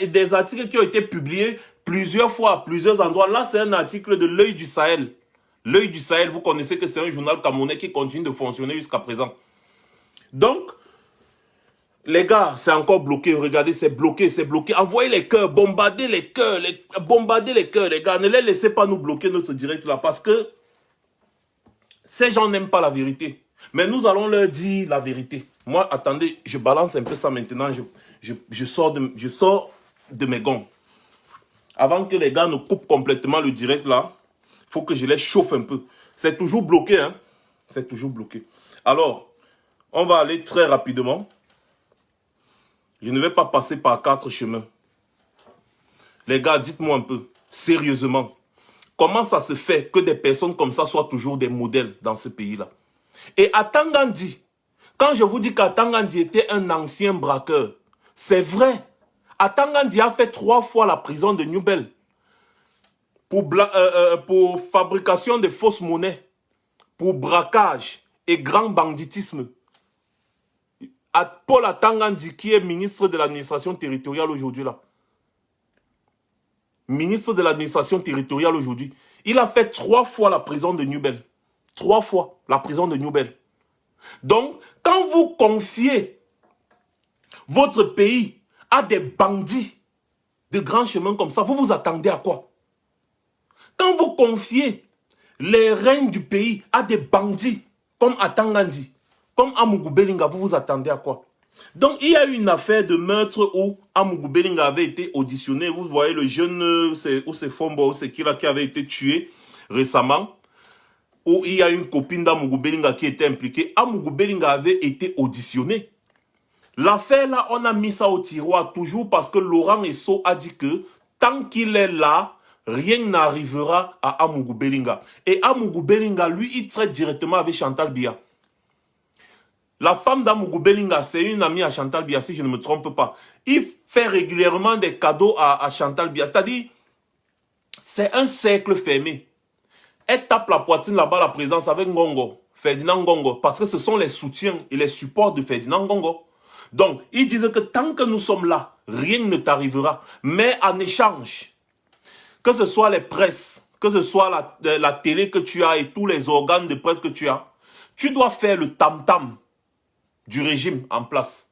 des articles qui ont été publiés plusieurs fois à plusieurs endroits. Là, c'est un article de l'Œil du Sahel. L'Œil du Sahel, vous connaissez que c'est un journal camerounais qui continue de fonctionner jusqu'à présent. Donc, les gars, c'est encore bloqué. Regardez, c'est bloqué, c'est bloqué. Envoyez les cœurs, bombardez les cœurs, les gars. Ne les laissez pas nous bloquer notre direct là parce que ces gens n'aiment pas la vérité. Mais nous allons leur dire la vérité. Moi, attendez, je balance un peu ça maintenant. Je sors de mes gonds. Avant que les gars ne coupent complètement le direct là, il faut que je les chauffe un peu. C'est toujours bloqué, hein. C'est toujours bloqué. Alors, on va aller très rapidement. Je ne vais pas passer par 4 chemins. Les gars, dites-moi un peu, sérieusement, comment ça se fait que des personnes comme ça soient toujours des modèles dans ce pays-là? Et Atangandi, quand je vous dis qu'Atangandi était un ancien braqueur, c'est vrai. Atangandi a fait 3 fois la prison de Newbel pour fabrication de fausses monnaies, pour braquage et grand banditisme. À Paul Atangandi, qui est ministre de l'administration territoriale aujourd'hui là. Ministre de l'administration territoriale aujourd'hui. Il a fait 3 fois la prison de Newbel. 3 fois la prison de Newbel. Donc, quand vous confiez votre pays à des bandits de grands chemins comme ça, vous vous attendez à quoi? Quand vous confiez les règnes du pays à des bandits comme Atangandi, comme Amougou Belinga, vous vous attendez à quoi? Donc, il y a eu une affaire de meurtre où Amougou Belinga avait été auditionné. Vous voyez le jeune, c'est Fombo, c'est qui là qui avait été tué récemment, où il y a une copine d'Amougou Belinga qui était impliquée. Amougou Belinga avait été auditionné. L'affaire là, on a mis ça au tiroir toujours parce que Laurent Esso a dit que tant qu'il est là, rien n'arrivera à Amougou Belinga. Et Amougou Belinga, lui, il traite directement avec Chantal Biya. La femme d'Amougou Belinga, c'est une amie à Chantal Biya, si je ne me trompe pas. Il fait régulièrement des cadeaux à Chantal Biya. C'est-à-dire, c'est un cercle fermé. Elle tape la poitrine là-bas, la présence avec Ngongo, Ferdinand Ngongo, parce que ce sont les soutiens et les supports de Ferdinand Ngongo. Donc, ils disent que tant que nous sommes là, rien ne t'arrivera. Mais en échange, que ce soit les presses, que ce soit la télé que tu as et tous les organes de presse que tu as, tu dois faire le tam-tam du régime en place.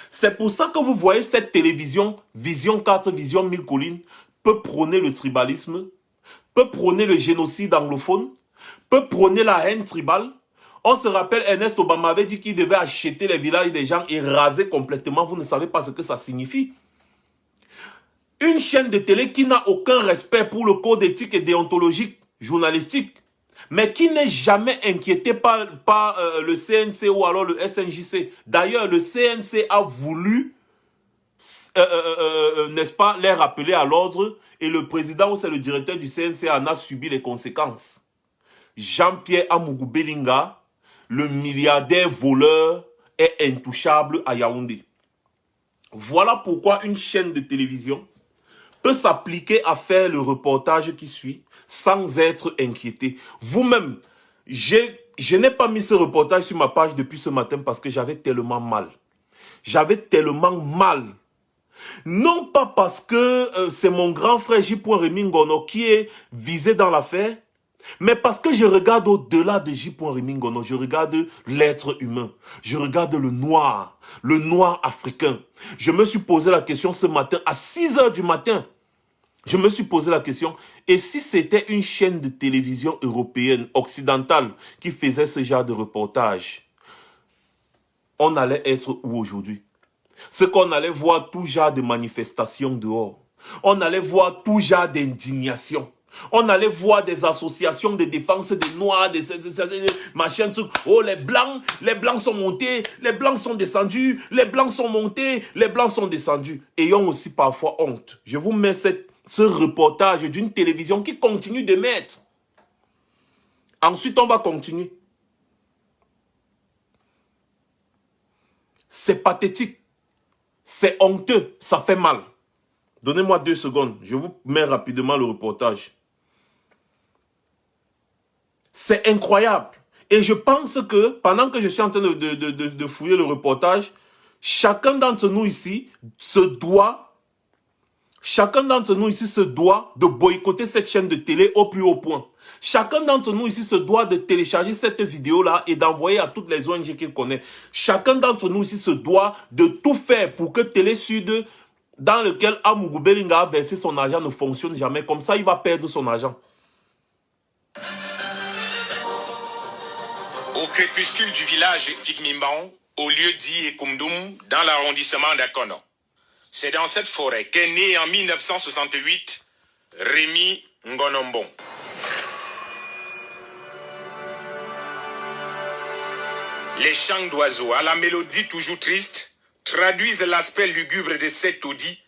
C'est pour ça que vous voyez cette télévision, Vision 4, Vision 1000 collines, peut prôner le tribalisme, peut prôner le génocide anglophone, peut prôner la haine tribale. On se rappelle, Ernest Obama avait dit qu'il devait acheter les villages des gens et raser complètement. Vous ne savez pas ce que ça signifie. Une chaîne de télé qui n'a aucun respect pour le code éthique et déontologique journalistique, mais qui n'est jamais inquiété par le CNC ou alors le SNJC. D'ailleurs, le CNC a voulu, n'est-ce pas, les rappeler à l'ordre et le président ou c'est le directeur du CNC en a subi les conséquences. Jean-Pierre Amougou Belinga, le milliardaire voleur, est intouchable à Yaoundé. Voilà pourquoi une chaîne de télévision peut s'appliquer à faire le reportage qui suit sans être inquiété. Vous-même, je n'ai pas mis ce reportage sur ma page depuis ce matin parce que j'avais tellement mal. J'avais tellement mal. Non pas parce que c'est mon grand frère J. Rémy Ngono qui est visé dans l'affaire, mais parce que je regarde au-delà de J. Rémy Ngono, je regarde l'être humain, je regarde le noir africain. Je me suis posé la question ce matin, à 6 h du matin, je me suis posé la question, et si c'était une chaîne de télévision européenne, occidentale, qui faisait ce genre de reportage, on allait être où aujourd'hui? C'est qu'on allait voir tout genre de manifestations dehors. On allait voir tout genre d'indignation. On allait voir des associations de défense des Noirs, des machins, trucs. Oh, les Blancs sont montés, les Blancs sont descendus, les Blancs sont montés, les Blancs sont descendus. Ayons aussi parfois honte. Je vous mets ce reportage d'une télévision qui continue de mettre. Ensuite, on va continuer. C'est pathétique. C'est honteux. Ça fait mal. Donnez-moi 2 secondes. Je vous mets rapidement le reportage. C'est incroyable. Et je pense que pendant que je suis en train de fouiller le reportage, chacun d'entre nous ici se doit de boycotter cette chaîne de télé au plus haut point. Chacun d'entre nous ici se doit de télécharger cette vidéo-là et d'envoyer à toutes les ONG qu'il connaît. Chacun d'entre nous ici se doit de tout faire pour que Télé Sud, dans lequel Amougou Belinga a versé son argent, ne fonctionne jamais. Comme ça, il va perdre son argent. Au crépuscule du village Tigmimban, au lieu dit Ekumdum, dans l'arrondissement d'Akono. C'est dans cette forêt qu'est né en 1968 Rémy Ngonombong. Les chants d'oiseaux à la mélodie toujours triste traduisent l'aspect lugubre de cet taudis,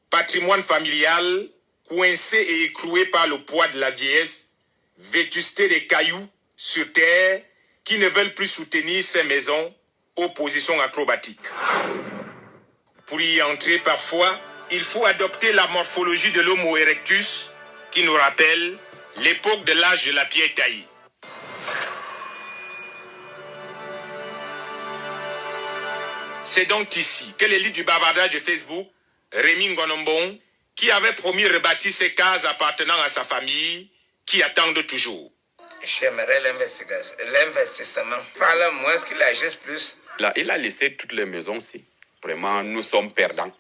patrimoine familial coincé et écroué par le poids de la vieillesse, vétusté des cailloux sur terre qui ne veulent plus soutenir ces maisons aux positions acrobatiques. Pour y entrer parfois, il faut adopter la morphologie de l'Homo erectus qui nous rappelle l'époque de l'âge de la pierre taillée. C'est donc ici que l'élite du bavardage de Facebook, Rémy Ngonombong, qui avait promis rebâtir ces cases appartenant à sa famille, qui attendent toujours. J'aimerais l'investissement. Par là, moins qu'il agisse plus. Là, il a laissé toutes les maisons-ci. Vraiment, nous sommes perdants.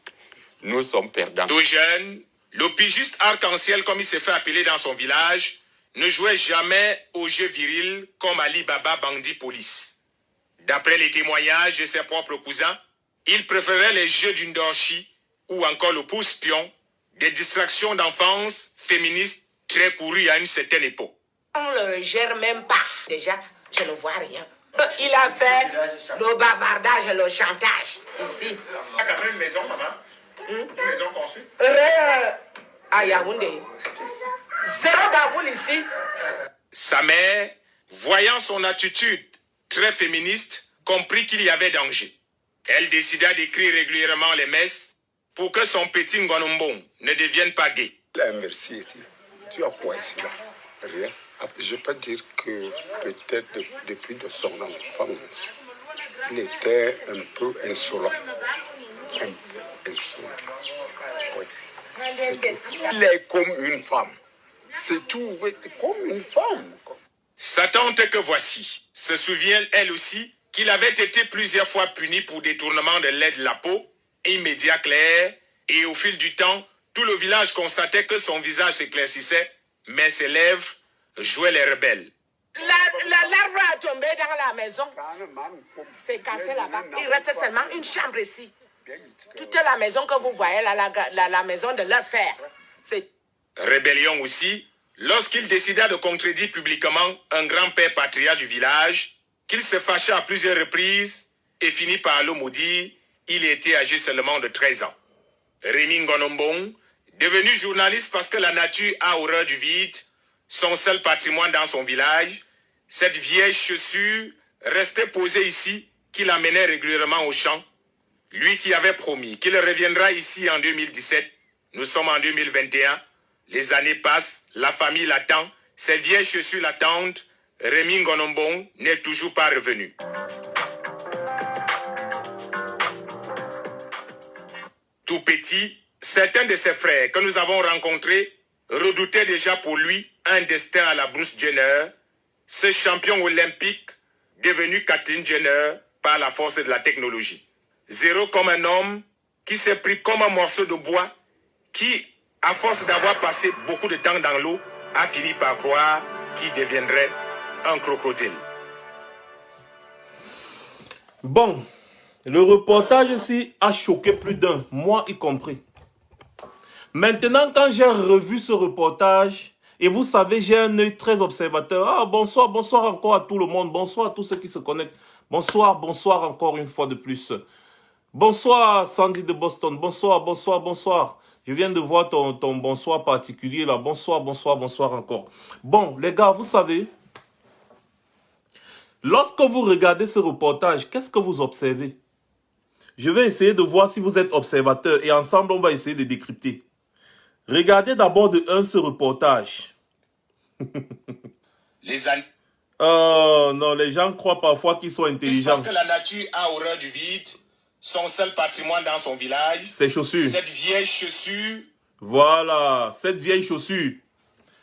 nous sommes perdants. Tout jeune, le pigiste arc-en-ciel, comme il s'est fait appeler dans son village, ne jouait jamais aux jeux virils comme Ali Baba Bandit Police. D'après les témoignages de ses propres cousins, il préférait les jeux du Ndorchi ou encore le pouce-pion, des distractions d'enfance féministes très courues à une certaine époque. On ne le gère même pas. Déjà, je ne vois rien. Il a fait le bavardage et le chantage ici. Il y a quand même une maison, maman. Une maison construite. À Yaoundé. Zéro baboule ici. Sa mère, voyant son attitude très féministe, comprit qu'il y avait danger. Elle décida d'écrire régulièrement les messes pour que son petit Ngonombong ne devienne pas gay. Merci. Tu as quoi ici là? Rien. Je peux dire que peut-être depuis de son enfance, il était un peu insolent. Un peu insolent. Oui. C'est tout. Il est comme une femme. C'est tout, oui, comme une femme. Sa tante que voici se souvient elle aussi qu'il avait été plusieurs fois puni pour détournement de lait de la peau, immédiat clair, et au fil du temps, tout le village constatait que son visage s'éclaircissait, mais ses lèvres jouaient les rebelles. L'arbre a tombé dans la maison. C'est cassé là-bas. Il reste seulement une chambre ici. Toute la maison que vous voyez, la maison de leur père. C'est... Rébellion aussi, lorsqu'il décida de contredire publiquement un grand-père patriarche du village, qu'il se fâcha à plusieurs reprises et finit par le maudire, il était âgé seulement de 13 ans. Rémi Ngonombong, devenu journaliste parce que la nature a horreur du vide, son seul patrimoine dans son village, cette vieille chaussure restait posée ici, qu'il amenait régulièrement au champ. Lui qui avait promis qu'il reviendra ici en 2017, nous sommes en 2021, les années passent, la famille l'attend, ses vieilles chaussures l'attendent, Rémi Ngonombong n'est toujours pas revenu. Tout petit, certains de ses frères que nous avons rencontrés redoutaient déjà pour lui un destin à la Bruce Jenner, ce champion olympique devenu Kathleen Jenner par la force de la technologie. Zéro comme un homme qui s'est pris comme un morceau de bois, qui, à force d'avoir passé beaucoup de temps dans l'eau, a fini par croire qu'il deviendrait un crocodile. Bon, le reportage ici a choqué plus d'un, moi y compris. Maintenant, quand j'ai revu ce reportage, et vous savez, j'ai un œil très observateur. Ah, bonsoir, bonsoir encore à tout le monde. Bonsoir à tous ceux qui se connectent. Bonsoir, bonsoir encore une fois de plus. Bonsoir Sandy de Boston. Bonsoir, bonsoir, bonsoir. Je viens de voir ton bonsoir particulier là. Bonsoir, bonsoir, bonsoir encore. Bon, les gars, vous savez, lorsque vous regardez ce reportage, qu'est-ce que vous observez? Je vais essayer de voir si vous êtes observateur et ensemble, on va essayer de décrypter. Regardez d'abord de ce reportage. Les années. Oh non, les gens croient parfois qu'ils sont intelligents. Parce que la nature a horreur du vide, son seul patrimoine dans son village. Ses chaussures. Cette vieille chaussure. Voilà, cette vieille chaussure.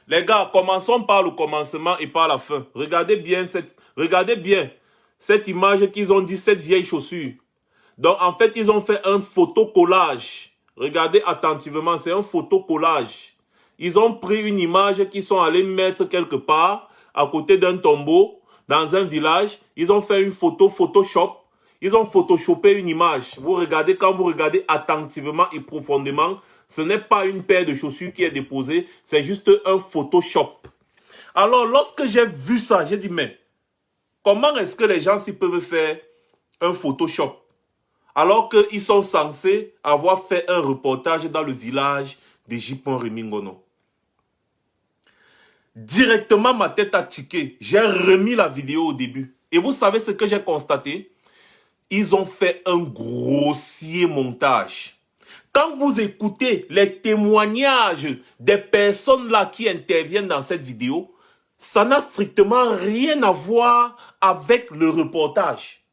Les gars, commençons par le commencement et par la fin. Regardez bien cette image qu'ils ont dit, cette vieille chaussure. Donc, en fait, ils ont fait un photocollage. Regardez attentivement, c'est un photocollage. Ils ont pris une image qu'ils sont allés mettre quelque part, à côté d'un tombeau, dans un village. Ils ont fait une photo Photoshop. Ils ont photoshopé une image. Vous regardez, quand vous regardez attentivement et profondément, ce n'est pas une paire de chaussures qui est déposée, c'est juste un Photoshop. Alors, lorsque j'ai vu ça, j'ai dit, mais comment est-ce que les gens s'y peuvent faire un Photoshop? Alors qu'ils sont censés avoir fait un reportage dans le village de Jipon Remingono. Directement, ma tête a tiqué. J'ai remis la vidéo au début. Et vous savez ce que j'ai constaté? Ils ont fait un grossier montage. Quand vous écoutez les témoignages des personnes là qui interviennent dans cette vidéo, ça n'a strictement rien à voir avec le reportage.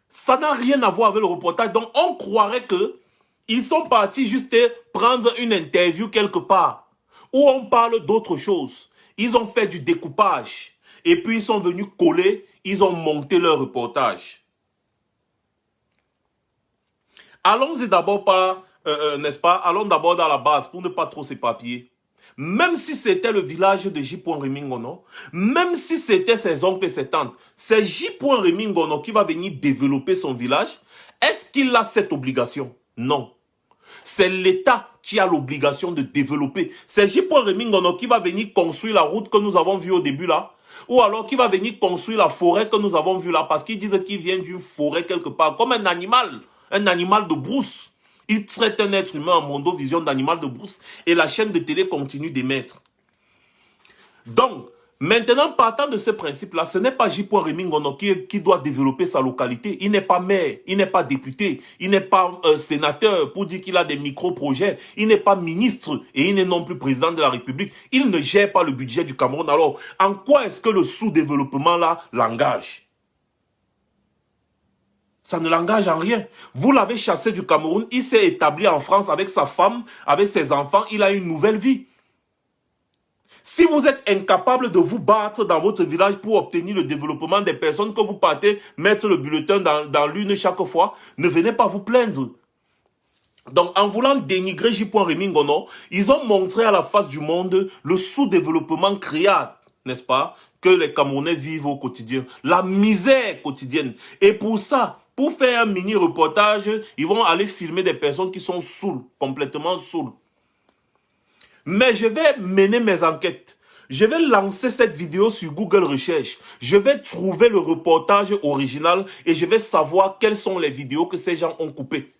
Ça n'a rien à voir avec le reportage. Donc, on croirait que ils sont partis juste prendre une interview quelque part où on parle d'autre chose. Ils ont fait du découpage. Et puis, ils sont venus coller. Ils ont monté leur reportage. Allons-y d'abord par, n'est-ce pas, allons d'abord dans la base pour ne pas trop s'éparpiller. Même si c'était le village de J. Rémy Ngono, même si c'était ses oncles et ses tantes, c'est J. Rémy Ngono qui va venir développer son village. Est-ce qu'il a cette obligation? Non. C'est l'État qui a l'obligation de développer. C'est J. Rémy Ngono qui va venir construire la route que nous avons vue au début là. Ou alors qui va venir construire la forêt que nous avons vue là. Parce qu'ils disent qu'il vient d'une forêt quelque part. Comme un animal de brousse. Il traite un être humain en mondovision d'animal de brousse. Et la chaîne de télé continue d'émettre. Donc, maintenant, partant de ce principe-là, ce n'est pas J. Rémy Ngono qui doit développer sa localité. Il n'est pas maire, il n'est pas député, il n'est pas sénateur pour dire qu'il a des micro-projets. Il n'est pas ministre et il n'est non plus président de la République. Il ne gère pas le budget du Cameroun. Alors, en quoi est-ce que le sous-développement là l'engage? Ça ne l'engage en rien. Vous l'avez chassé du Cameroun, il s'est établi en France avec sa femme, avec ses enfants, il a une nouvelle vie. Si vous êtes incapable de vous battre dans votre village pour obtenir le développement des personnes que vous partez mettre le bulletin dans l'une chaque fois, ne venez pas vous plaindre. Donc, en voulant dénigrer J. Rémy Ngono, ils ont montré à la face du monde le sous-développement créat, n'est-ce pas, que les Camerounais vivent au quotidien. La misère quotidienne. Et pour ça, pour faire un mini-reportage, ils vont aller filmer des personnes qui sont saoules, complètement saoules. Mais je vais mener mes enquêtes. Je vais lancer cette vidéo sur Google Recherche. Je vais trouver le reportage original et je vais savoir quelles sont les vidéos que ces gens ont coupées.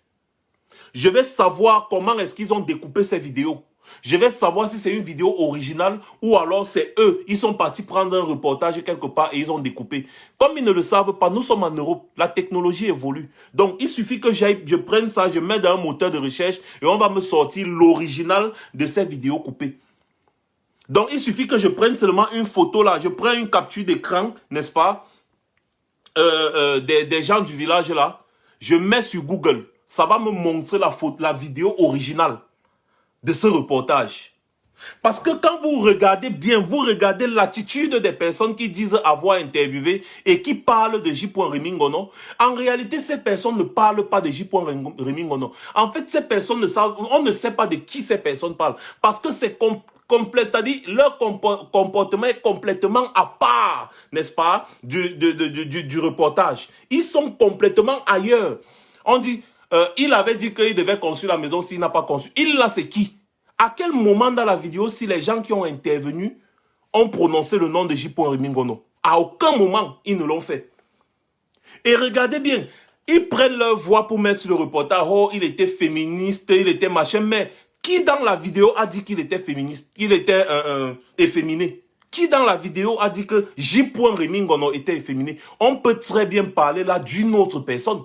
Je vais savoir comment est-ce qu'ils ont découpé ces vidéos. Je vais savoir si c'est une vidéo originale ou alors c'est eux. Ils sont partis prendre un reportage quelque part et ils ont découpé. Comme ils ne le savent pas, nous sommes en Europe. La technologie évolue. Donc, il suffit que je prenne ça, je mets dans un moteur de recherche et on va me sortir l'original de ces vidéos coupées. Donc, il suffit que je prenne seulement une photo là. Je prends une capture d'écran, n'est-ce pas, des gens du village là. Je mets sur Google. Ça va me montrer la vidéo originale de ce reportage. Parce que quand vous regardez bien, vous regardez l'attitude des personnes qui disent avoir interviewé et qui parlent de J. Rémy Ngono, en réalité, ces personnes ne parlent pas de J. Rémy Ngono. En fait, ces personnes ne savent, on ne sait pas de qui ces personnes parlent. Parce que c'est complet, c'est-à-dire leur comportement est complètement à part, n'est-ce pas, du reportage. Ils sont complètement ailleurs. On dit... il avait dit qu'il devait construire la maison s'il n'a pas conçu. Il là, c'est qui? À quel moment dans la vidéo, si les gens qui ont intervenu ont prononcé le nom de J. Rémy Ngono? À aucun moment, ils ne l'ont fait. Et regardez bien, ils prennent leur voix pour mettre sur le reportage. Oh, il était féministe, il était machin. Mais qui dans la vidéo a dit qu'il était féministe? Il était efféminé. Qui dans la vidéo a dit que J. Rémy Ngono était efféminé? On peut très bien parler là d'une autre personne.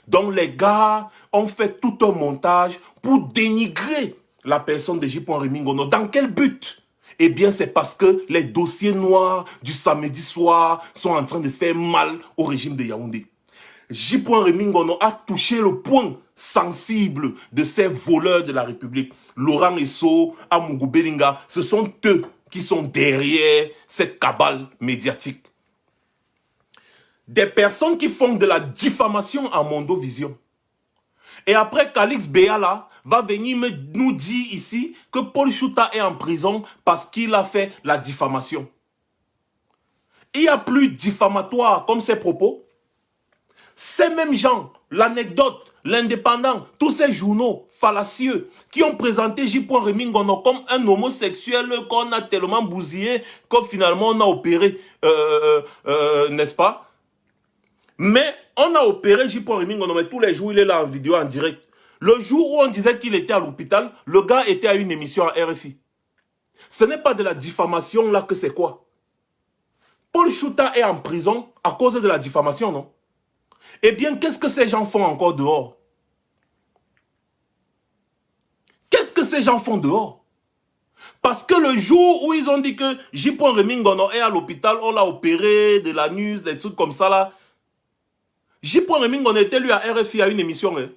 Donc les gars ont fait tout un montage pour dénigrer la personne de J. Rémy Ngono. Dans quel but? Eh bien c'est parce que les dossiers noirs du samedi soir sont en train de faire mal au régime de Yaoundé. J. Rémy Ngono a touché le point sensible de ces voleurs de la République. Laurent Esso, Amougou Belinga, ce sont eux qui sont derrière cette cabale médiatique. Des personnes qui font de la diffamation en mondovision. Et après, Calix Béala va venir nous dire ici que Paul Chouta est en prison parce qu'il a fait la diffamation. Il n'y a plus diffamatoire comme ces propos. Ces mêmes gens, l'anecdote, l'indépendant, tous ces journaux fallacieux qui ont présenté J. Rémy Ngono comme un homosexuel qu'on a tellement bousillé que finalement on a opéré, n'est-ce pas? Mais on a opéré J. Rémy Ngono, mais tous les jours, il est là en vidéo, en direct. Le jour où on disait qu'il était à l'hôpital, le gars était à une émission à RFI. Ce n'est pas de la diffamation là que c'est quoi? Paul Chouta est en prison à cause de la diffamation, non? Eh bien, qu'est-ce que ces gens font encore dehors? Qu'est-ce que ces gens font dehors? Parce que le jour où ils ont dit que J. Rémy Ngono est à l'hôpital, on l'a opéré, de l'anus, des trucs comme ça là. J. Rémy Ngono était lui à RFI à une émission. Hein.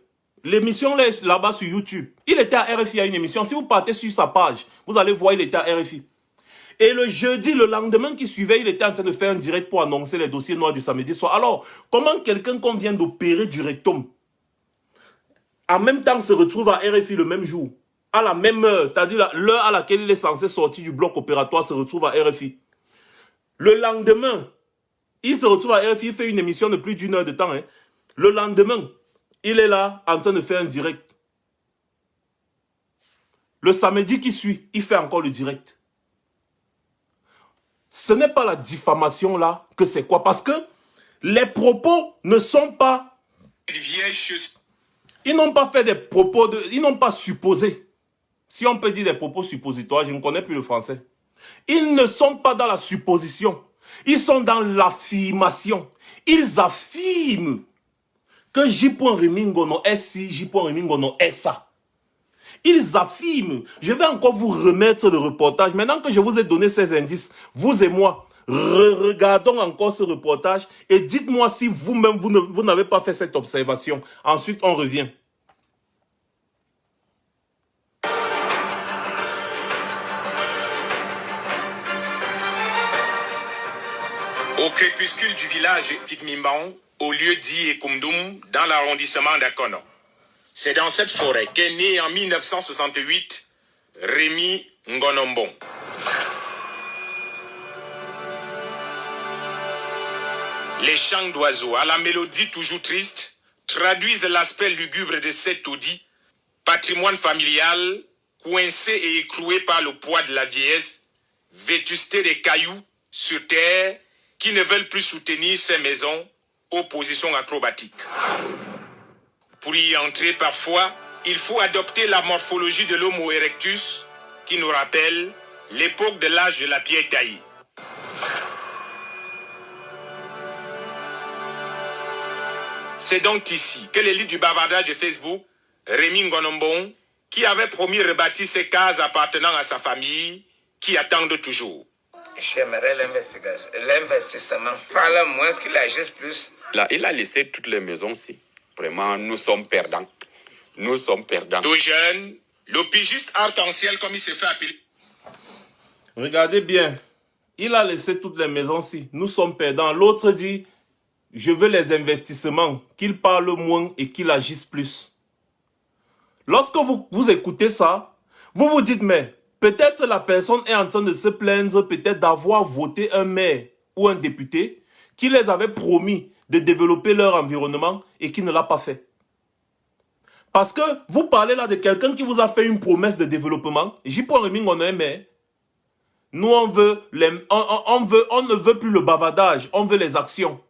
L'émission là-bas sur YouTube. Il était à RFI à une émission. Si vous partez sur sa page, vous allez voir, il était à RFI. Et le jeudi, le lendemain qui suivait, il était en train de faire un direct pour annoncer les dossiers noirs du samedi soir. Alors, comment quelqu'un qu'on vient d'opérer du rectum, en même temps se retrouve à RFI le même jour, à la même heure, c'est-à-dire l'heure à laquelle il est censé sortir du bloc opératoire se retrouve à RFI. Le lendemain, il se retrouve à RFI, il fait une émission de plus d'1 heure de temps. Hein. Le lendemain, il est là en train de faire un direct. Le samedi qui suit, il fait encore le direct. Ce n'est pas la diffamation là que c'est quoi? Parce que les propos ne sont pas... Ils n'ont pas fait des propos, ils n'ont pas supposé. Si on peut dire des propos suppositoires, je ne connais plus le français. Ils ne sont pas dans la supposition. Ils sont dans l'affirmation. Ils affirment que J. Remingono est ci, J. Remingono est ça. Ils affirment. Je vais encore vous remettre le reportage. Maintenant que je vous ai donné ces indices, vous et moi, regardons encore ce reportage et dites-moi si vous-même, vous n'avez pas fait cette observation. Ensuite, on revient. Au crépuscule du village Fikmimban, au lieu dit Ekumdum, dans l'arrondissement d'Akono. C'est dans cette forêt qu'est né en 1968 Rémi Ngonombong. Les chants d'oiseaux, à la mélodie toujours triste, traduisent l'aspect lugubre de cet taudis, patrimoine familial, coincé et écroué par le poids de la vieillesse, vétusté des cailloux sur terre, qui ne veulent plus soutenir ces maisons aux positions acrobatiques. Pour y entrer parfois, il faut adopter la morphologie de l'Homo erectus, qui nous rappelle l'époque de l'âge de la pierre taillée. C'est donc ici que l'élite du bavardage de Facebook, Rémi Ngonombong, qui avait promis rebâtir ces cases appartenant à sa famille, qui attendent toujours. J'aimerais l'investissement. Par là, moins qu'il agisse plus. Là, il a laissé toutes les maisons-ci. Vraiment, nous sommes perdants. Nous sommes perdants. Tout jeune, le pigiste arc-en-ciel, comme il se fait appeler. Regardez bien. Il a laissé toutes les maisons-ci. Nous sommes perdants. L'autre dit... Je veux les investissements, qu'ils parlent moins et qu'ils agissent plus. Lorsque vous écoutez ça, vous vous dites, mais peut-être la personne est en train de se plaindre peut-être d'avoir voté un maire ou un député qui les avait promis de développer leur environnement et qui ne l'a pas fait. Parce que vous parlez là de quelqu'un qui vous a fait une promesse de développement. J'y prends remis on a un maire. Nous, on ne veut plus le bavardage, on veut les actions.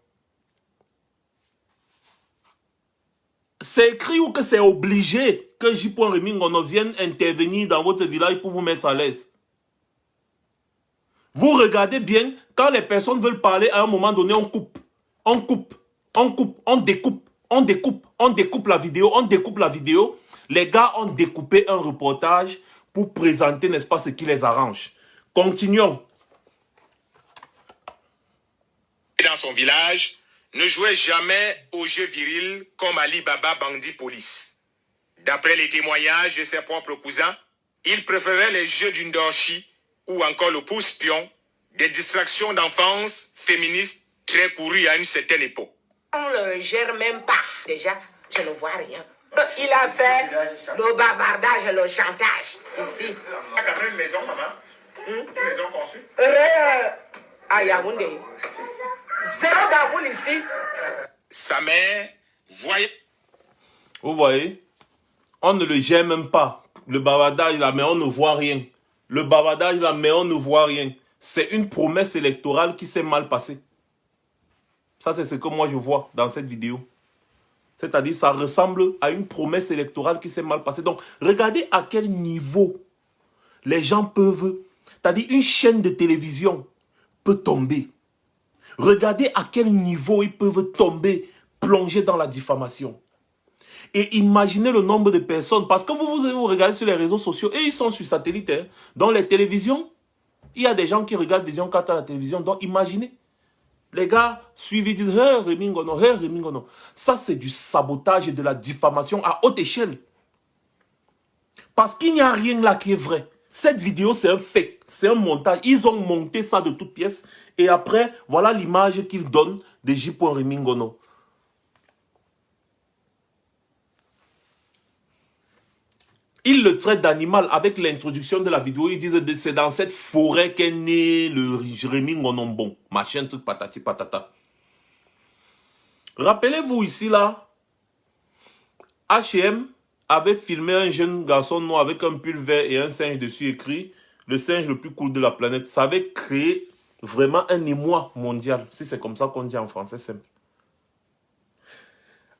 C'est écrit ou que c'est obligé que J. Remingono vienne intervenir dans votre village pour vous mettre à l'aise. Vous regardez bien, quand les personnes veulent parler, à un moment donné, on coupe. On coupe, on coupe, on découpe, on découpe, on découpe la vidéo, on découpe la vidéo. Les gars ont découpé un reportage pour présenter, n'est-ce pas, ce qui les arrange. Continuons. Dans son village, ne jouait jamais aux jeux virils comme Ali Baba Bandit Police. D'après les témoignages de ses propres cousins, il préférait les jeux du Ndorchi ou encore le pouce-pion, des distractions d'enfance féministes très courues à une certaine époque. On ne le gère même pas. Déjà, je ne vois rien. Il a fait le bavardage et le chantage ici. Il y a quand même une maison, maman. Une maison conçue. À Yaoundé. Zéro baboule ici. Sa mère voyait. Vous voyez, on ne le gère même pas. Le bavardage là, mais on ne voit rien. Le bavardage là, mais on ne voit rien. C'est une promesse électorale qui s'est mal passée. Ça, c'est ce que moi je vois dans cette vidéo. C'est-à-dire, ça ressemble à une promesse électorale qui s'est mal passée. Donc, regardez à quel niveau les gens peuvent... C'est-à-dire, une chaîne de télévision peut tomber. Regardez à quel niveau ils peuvent tomber, plonger dans la diffamation. Et imaginez le nombre de personnes, parce que vous regardez sur les réseaux sociaux, et ils sont sur satellite, hein, dans les télévisions, il y a des gens qui regardent Vision 4 à la télévision, donc imaginez. Les gars suivent, ils disent, hey, Rémi Ngono, hey, Rémi Ngono. Ça, c'est du sabotage et de la diffamation à haute échelle. Parce qu'il n'y a rien là qui est vrai. Cette vidéo, c'est un fake, c'est un montage. Ils ont monté ça de toutes pièces. Et après, voilà l'image qu'ils donnent de J. Remingono. Ils le traitent d'animal. Avec l'introduction de la vidéo, ils disent que c'est dans cette forêt qu'est né le Rémi Ngonombon. Machin, truc patati patata. Rappelez-vous ici, là, H&M avait filmé un jeune garçon noir avec un pull vert et un singe dessus écrit « Le singe le plus cool de la planète ». Ça avait créé vraiment un émoi mondial, si c'est comme ça qu'on dit en français simple.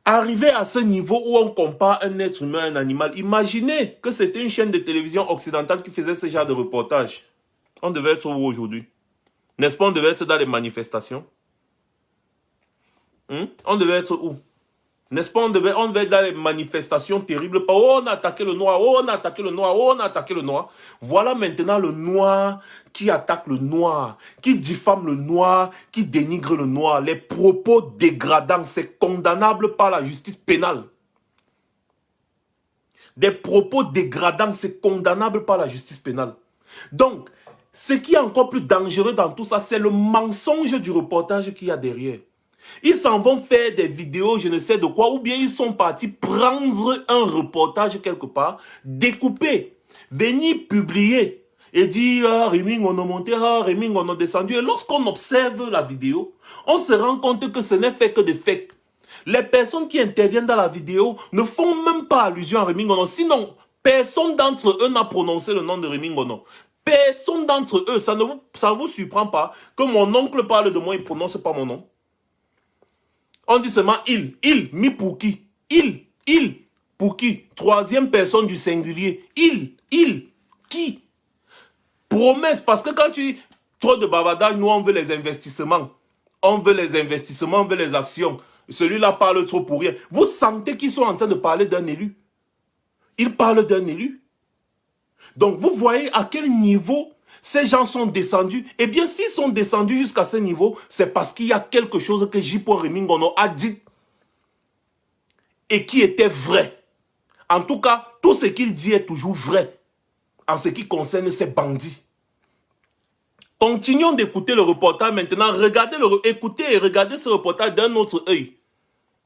Arrivé à ce niveau où on compare un être humain à un animal, imaginez que c'était une chaîne de télévision occidentale qui faisait ce genre de reportage. On devait être où aujourd'hui? N'est-ce pas, on devait être dans les manifestations? On devait être où? N'est-ce pas, on devait être dans les manifestations terribles. Oh, on a attaqué le noir, oh, on a attaqué le noir, oh, on a attaqué le noir. Voilà maintenant le noir qui attaque le noir, qui diffame le noir, qui dénigre le noir. Les propos dégradants, c'est condamnable par la justice pénale. Des propos dégradants, c'est condamnable par la justice pénale. Donc, ce qui est encore plus dangereux dans tout ça, c'est le mensonge du reportage qu'il y a derrière. Ils s'en vont faire des vidéos, je ne sais de quoi, ou bien ils sont partis prendre un reportage quelque part, découper, venir publier et dire « Ah, Rémi, on a monté, ah, Rémi, on a descendu ». Et lorsqu'on observe la vidéo, on se rend compte que ce n'est fait que des fakes. Les personnes qui interviennent dans la vidéo ne font même pas allusion à Rémi Ngono. Sinon, personne d'entre eux n'a prononcé le nom de Rémi Ngono. Personne d'entre eux, ça ne vous surprend pas que mon oncle parle de moi, il ne prononce pas mon nom. On dit seulement il, mi pour qui? Il, pour qui? Troisième personne du singulier. Il, qui? Promesse, parce que quand tu trop de bavardage, nous on veut les investissements. On veut les investissements, on veut les actions. Celui-là parle trop pour rien. Vous sentez qu'ils sont en train de parler d'un élu? Ils parlent d'un élu. Donc vous voyez à quel niveau ces gens sont descendus. Eh bien, s'ils sont descendus jusqu'à ce niveau, c'est parce qu'il y a quelque chose que J. Rémi Ngono a dit et qui était vrai. En tout cas, tout ce qu'il dit est toujours vrai en ce qui concerne ces bandits. Continuons d'écouter le reportage maintenant. Écoutez et regardez ce reportage d'un autre œil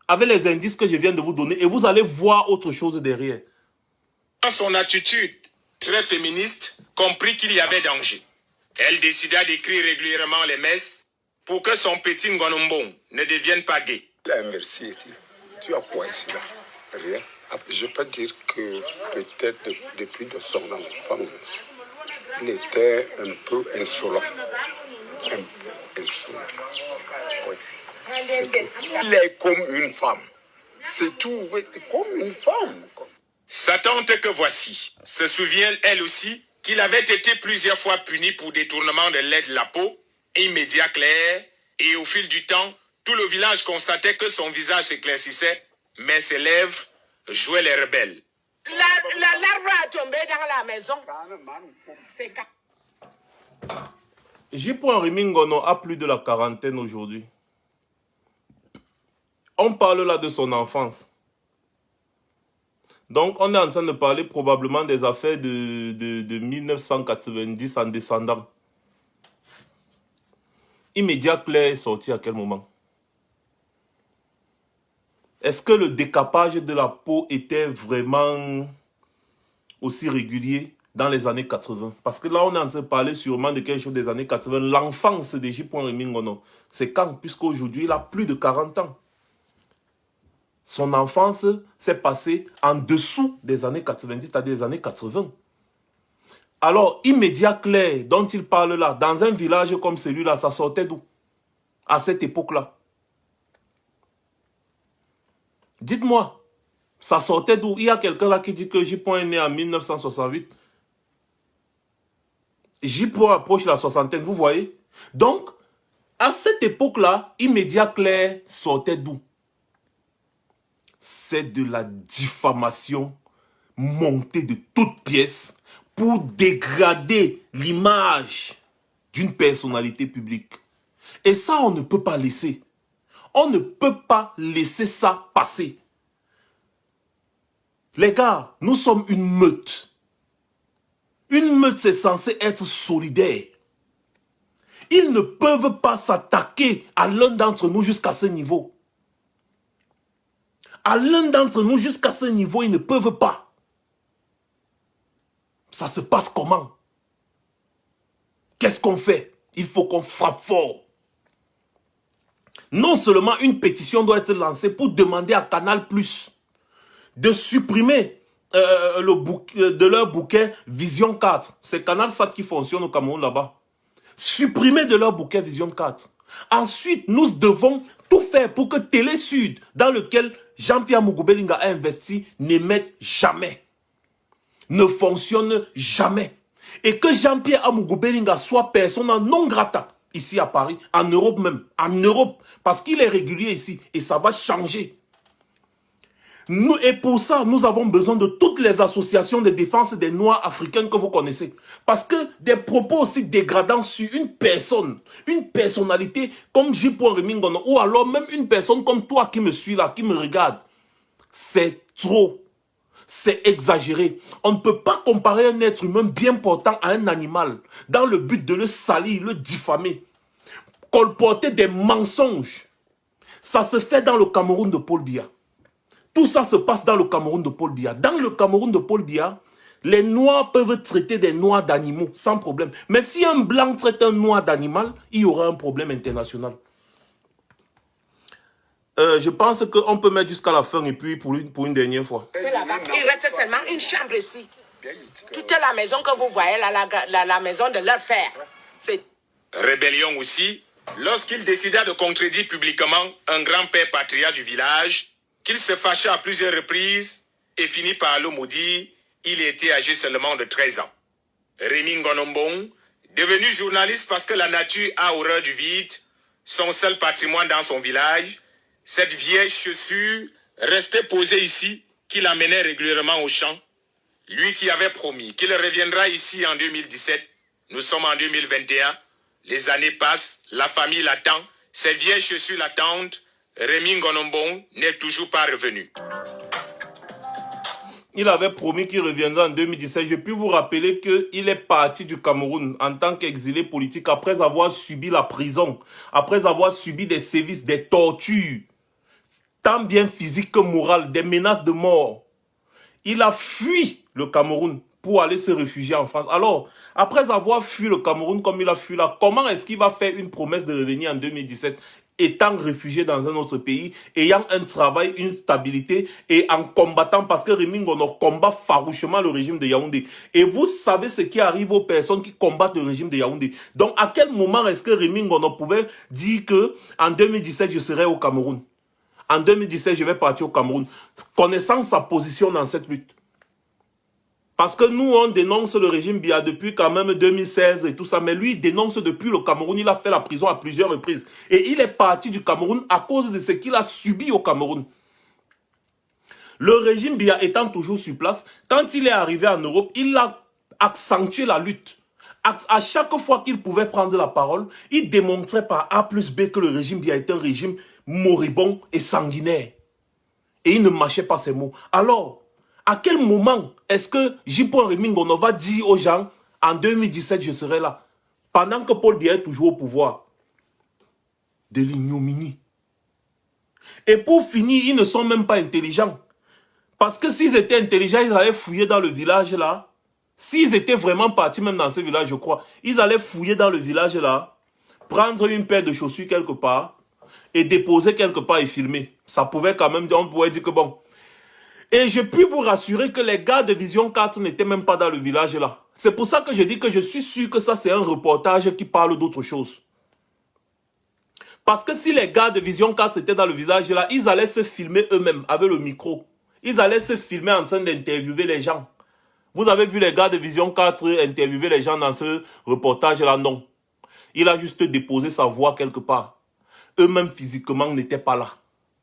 avec les indices que je viens de vous donner et vous allez voir autre chose derrière. Dans son attitude très féministe, comprit qu'il y avait danger. Elle décida d'écrire régulièrement les messes pour que son petit Ngonombon ne devienne pas gay. La merci, tu as quoi ici là? Rien. Je peux dire que peut-être depuis de son enfance, il était un peu insolent. Un peu insolent. Oui. C'est tout. Il est comme une femme. C'est tout, comme une femme. Sa tante que voici se souvient elle aussi qu'il avait été plusieurs fois puni pour détournement de lait de la peau, immédiat clair, et au fil du temps, tout le village constatait que son visage s'éclaircissait, mais ses lèvres jouaient les rebelles. L'arbre a tombé dans la maison. C'est J. Rémi Ngono a plus de la quarantaine aujourd'hui. On parle là de son enfance. Donc, on est en train de parler probablement des affaires de 1990 en descendant. Immédiat clair est sorti à quel moment? Est-ce que le décapage de la peau était vraiment aussi régulier dans les années 80? Parce que là, on est en train de parler sûrement de quelque chose des années 80. L'enfance de J. Rémi Ngono, c'est quand? Puisqu'aujourd'hui, il a plus de 40 ans. Son enfance s'est passée en dessous des années 90, c'est-à-dire des années 80. Alors, immédiat clair dont il parle là, dans un village comme celui-là, ça sortait d'où? À cette époque-là. Dites-moi, ça sortait d'où? Il y a quelqu'un là qui dit que J. est né en 1968. J. approche la soixantaine, vous voyez? Donc, à cette époque-là, immédiat clair sortait d'où? C'est de la diffamation montée de toutes pièces pour dégrader l'image d'une personnalité publique. Et ça, on ne peut pas laisser. On ne peut pas laisser ça passer. Les gars, nous sommes une meute. Une meute, c'est censé être solidaire. Ils ne peuvent pas s'attaquer à l'un d'entre nous jusqu'à ce niveau. À l'un d'entre nous, jusqu'à ce niveau, ils ne peuvent pas. Ça se passe comment? Qu'est-ce qu'on fait? Il faut qu'on frappe fort. Non seulement une pétition doit être lancée pour demander à Canal+ de supprimer de leur bouquet Vision 4. C'est Canal Sat qui fonctionne au Cameroun là-bas. Supprimer de leur bouquet Vision 4. Ensuite, nous devons tout faire pour que Télé Sud, dans lequel Jean-Pierre Mougoubelinga a investi, n'émette jamais. Ne fonctionne jamais. Et que Jean-Pierre Mougoubelinga soit persona non grata ici à Paris, en Europe même. En Europe. Parce qu'il est régulier ici. Et ça va changer. Et pour ça, nous avons besoin de toutes les associations de défense des Noirs africains que vous connaissez. Parce que des propos aussi dégradants sur une personne, une personnalité comme J. Remingono, ou alors même une personne comme toi qui me suis là, qui me regarde, c'est trop. C'est exagéré. On ne peut pas comparer un être humain bien portant à un animal dans le but de le salir, le diffamer, colporter des mensonges. Ça se fait dans le Cameroun de Paul Biya. Tout ça se passe dans le Cameroun de Paul Biya. Dans le Cameroun de Paul Biya, les Noirs peuvent traiter des Noirs d'animaux sans problème. Mais si un Blanc traite un Noir d'animal, il y aura un problème international. Je pense qu'on peut mettre jusqu'à la fin et puis pour une dernière fois. C'est là-bas. Il reste seulement une chambre ici. Toute la maison que vous voyez, la maison de leur père. C'est... Rébellion aussi, lorsqu'il décida de contredire publiquement un grand-père patriarche du village, qu'il se fâcha à plusieurs reprises et finit par le maudire, il était âgé seulement de 13 ans. Rémi Ngonombong, devenu journaliste parce que la nature a horreur du vide, son seul patrimoine dans son village, cette vieille chaussure restait posée ici, qu'il amenait régulièrement au champ. Lui qui avait promis qu'il reviendra ici en 2017, nous sommes en 2021, les années passent, la famille l'attend, ses vieilles chaussures l'attendent, Rémi Ngonombong n'est toujours pas revenu. Il avait promis qu'il reviendra en 2017. Je puis vous rappeler qu'il est parti du Cameroun en tant qu'exilé politique après avoir subi la prison, après avoir subi des sévices, des tortures, tant bien physiques que morales, des menaces de mort. Il a fui le Cameroun pour aller se réfugier en France. Alors, après avoir fui le Cameroun comme il a fui là, comment est-ce qu'il va faire une promesse de revenir en 2017 étant réfugié dans un autre pays, ayant un travail, une stabilité et en combattant, parce que Rémi Ngono combat farouchement le régime de Yaoundé. Et vous savez ce qui arrive aux personnes qui combattent le régime de Yaoundé. Donc, à quel moment est-ce que Rémi Ngono pouvait dire que en 2017, je serai au Cameroun? En 2017, je vais partir au Cameroun, connaissant sa position dans cette lutte. Parce que nous, on dénonce le régime Biya depuis quand même 2016 et tout ça. Mais lui, il dénonce depuis le Cameroun. Il a fait la prison à plusieurs reprises. Et il est parti du Cameroun à cause de ce qu'il a subi au Cameroun. Le régime Biya étant toujours sur place, quand il est arrivé en Europe, il a accentué la lutte. À chaque fois qu'il pouvait prendre la parole, il démontrait par A plus B que le régime Biya était un régime moribond et sanguinaire. Et il ne mâchait pas ses mots. Alors, à quel moment est-ce que J. Rémi Ngono va dire aux gens, en 2017, je serai là, pendant que Paul Biya est toujours au pouvoir? De l'ignominie. Et pour finir, ils ne sont même pas intelligents. Parce que s'ils étaient intelligents, ils allaient fouiller dans le village là. S'ils étaient vraiment partis même dans ce village, je crois, ils allaient fouiller dans le village là, prendre une paire de chaussures quelque part, et déposer quelque part et filmer. Ça pouvait quand même, on pourrait dire que bon. Et je puis vous rassurer que les gars de Vision 4 n'étaient même pas dans le village là. C'est pour ça que je dis que je suis sûr que ça c'est un reportage qui parle d'autre chose. Parce que si les gars de Vision 4 étaient dans le village là, ils allaient se filmer eux-mêmes avec le micro. Ils allaient se filmer en train d'interviewer les gens. Vous avez vu les gars de Vision 4 interviewer les gens dans ce reportage là? Non. Il a juste déposé sa voix quelque part. Eux-mêmes physiquement n'étaient pas là.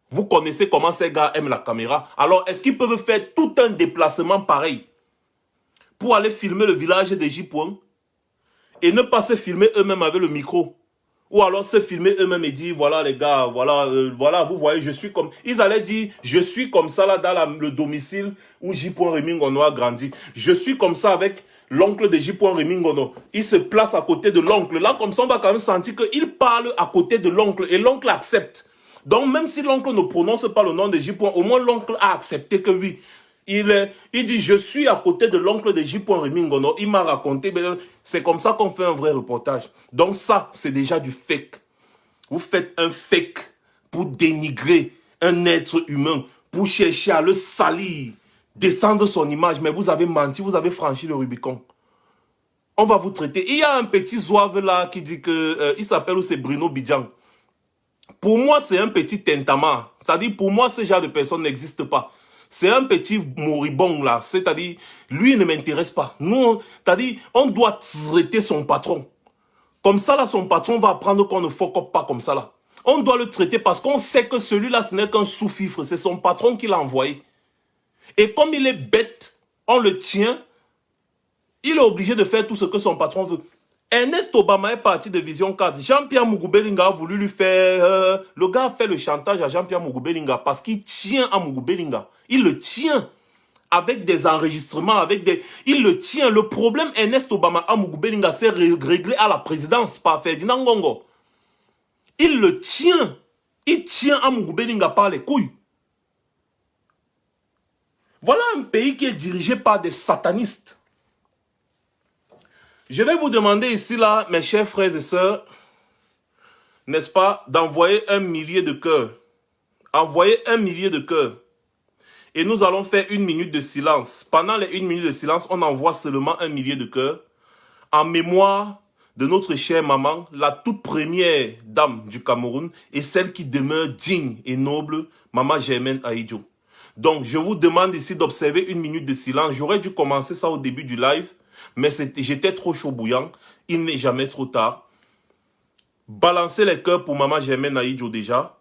Vous connaissez comment ces gars aiment la caméra. Alors, est-ce qu'ils peuvent faire tout un déplacement pareil pour aller filmer le village de J. et ne pas se filmer eux-mêmes avec le micro? Ou alors se filmer eux-mêmes et dire, voilà les gars, voilà, vous voyez, je suis comme... Ils allaient dire, je suis comme ça là dans le domicile où J. Rémi Ngono a grandi. Je suis comme ça avec l'oncle de J. Rémi Ngono. Il se place à côté de l'oncle. Là, comme ça, on va quand même sentir qu'il parle à côté de l'oncle et l'oncle accepte. Donc, même si l'oncle ne prononce pas le nom de J. au moins l'oncle a accepté que oui, Il dit, je suis à côté de l'oncle de J. Remingono. Il m'a raconté, c'est comme ça qu'on fait un vrai reportage. Donc ça, c'est déjà du fake. Vous faites un fake pour dénigrer un être humain, pour chercher à le salir, descendre son image. Mais vous avez menti, vous avez franchi le Rubicon. On va vous traiter. Il y a un petit zouave là qui dit que, il s'appelle, c'est Bruno Bidjan. Pour moi, c'est un petit tentama. C'est-à-dire, pour moi, ce genre de personne n'existe pas. C'est un petit moribond là. C'est-à-dire, lui ne m'intéresse pas. Nous, c'est-à-dire, on doit traiter son patron. Comme ça, là, son patron va apprendre qu'on ne fuck up pas comme ça, là. On doit le traiter parce qu'on sait que celui-là, ce n'est qu'un sous-fifre. C'est son patron qui l'a envoyé. Et comme il est bête, on le tient. Il est obligé de faire tout ce que son patron veut. Ernest Obama est parti de Vision 4. Jean-Pierre Mugubelinga a voulu lui faire... le gars a fait le chantage à Jean-Pierre Mugubelinga parce qu'il tient à Mugubelinga. Il le tient avec des enregistrements, avec des... Il le tient. Le problème Ernest Obama à Mugubelinga s'est réglé à la présidence par Ferdinand Ngongo. Il le tient. Il tient à Mugubelinga par les couilles. Voilà un pays qui est dirigé par des satanistes. Je vais vous demander ici, là, mes chers frères et sœurs, n'est-ce pas, d'envoyer 1 millier de cœurs. Envoyez 1 millier de cœurs. Et nous allons faire 1 minute de silence. Pendant les 1 minute de silence, on envoie seulement 1 millier de cœurs en mémoire de notre chère maman, la toute première dame du Cameroun et celle qui demeure digne et noble, maman Germaine Ahidjo. Donc, je vous demande ici d'observer 1 minute de silence. J'aurais dû commencer ça au début du live, mais j'étais trop chaud bouillant. Il n'est jamais trop tard. Balancez les cœurs pour maman Germaine Ahidjo déjà.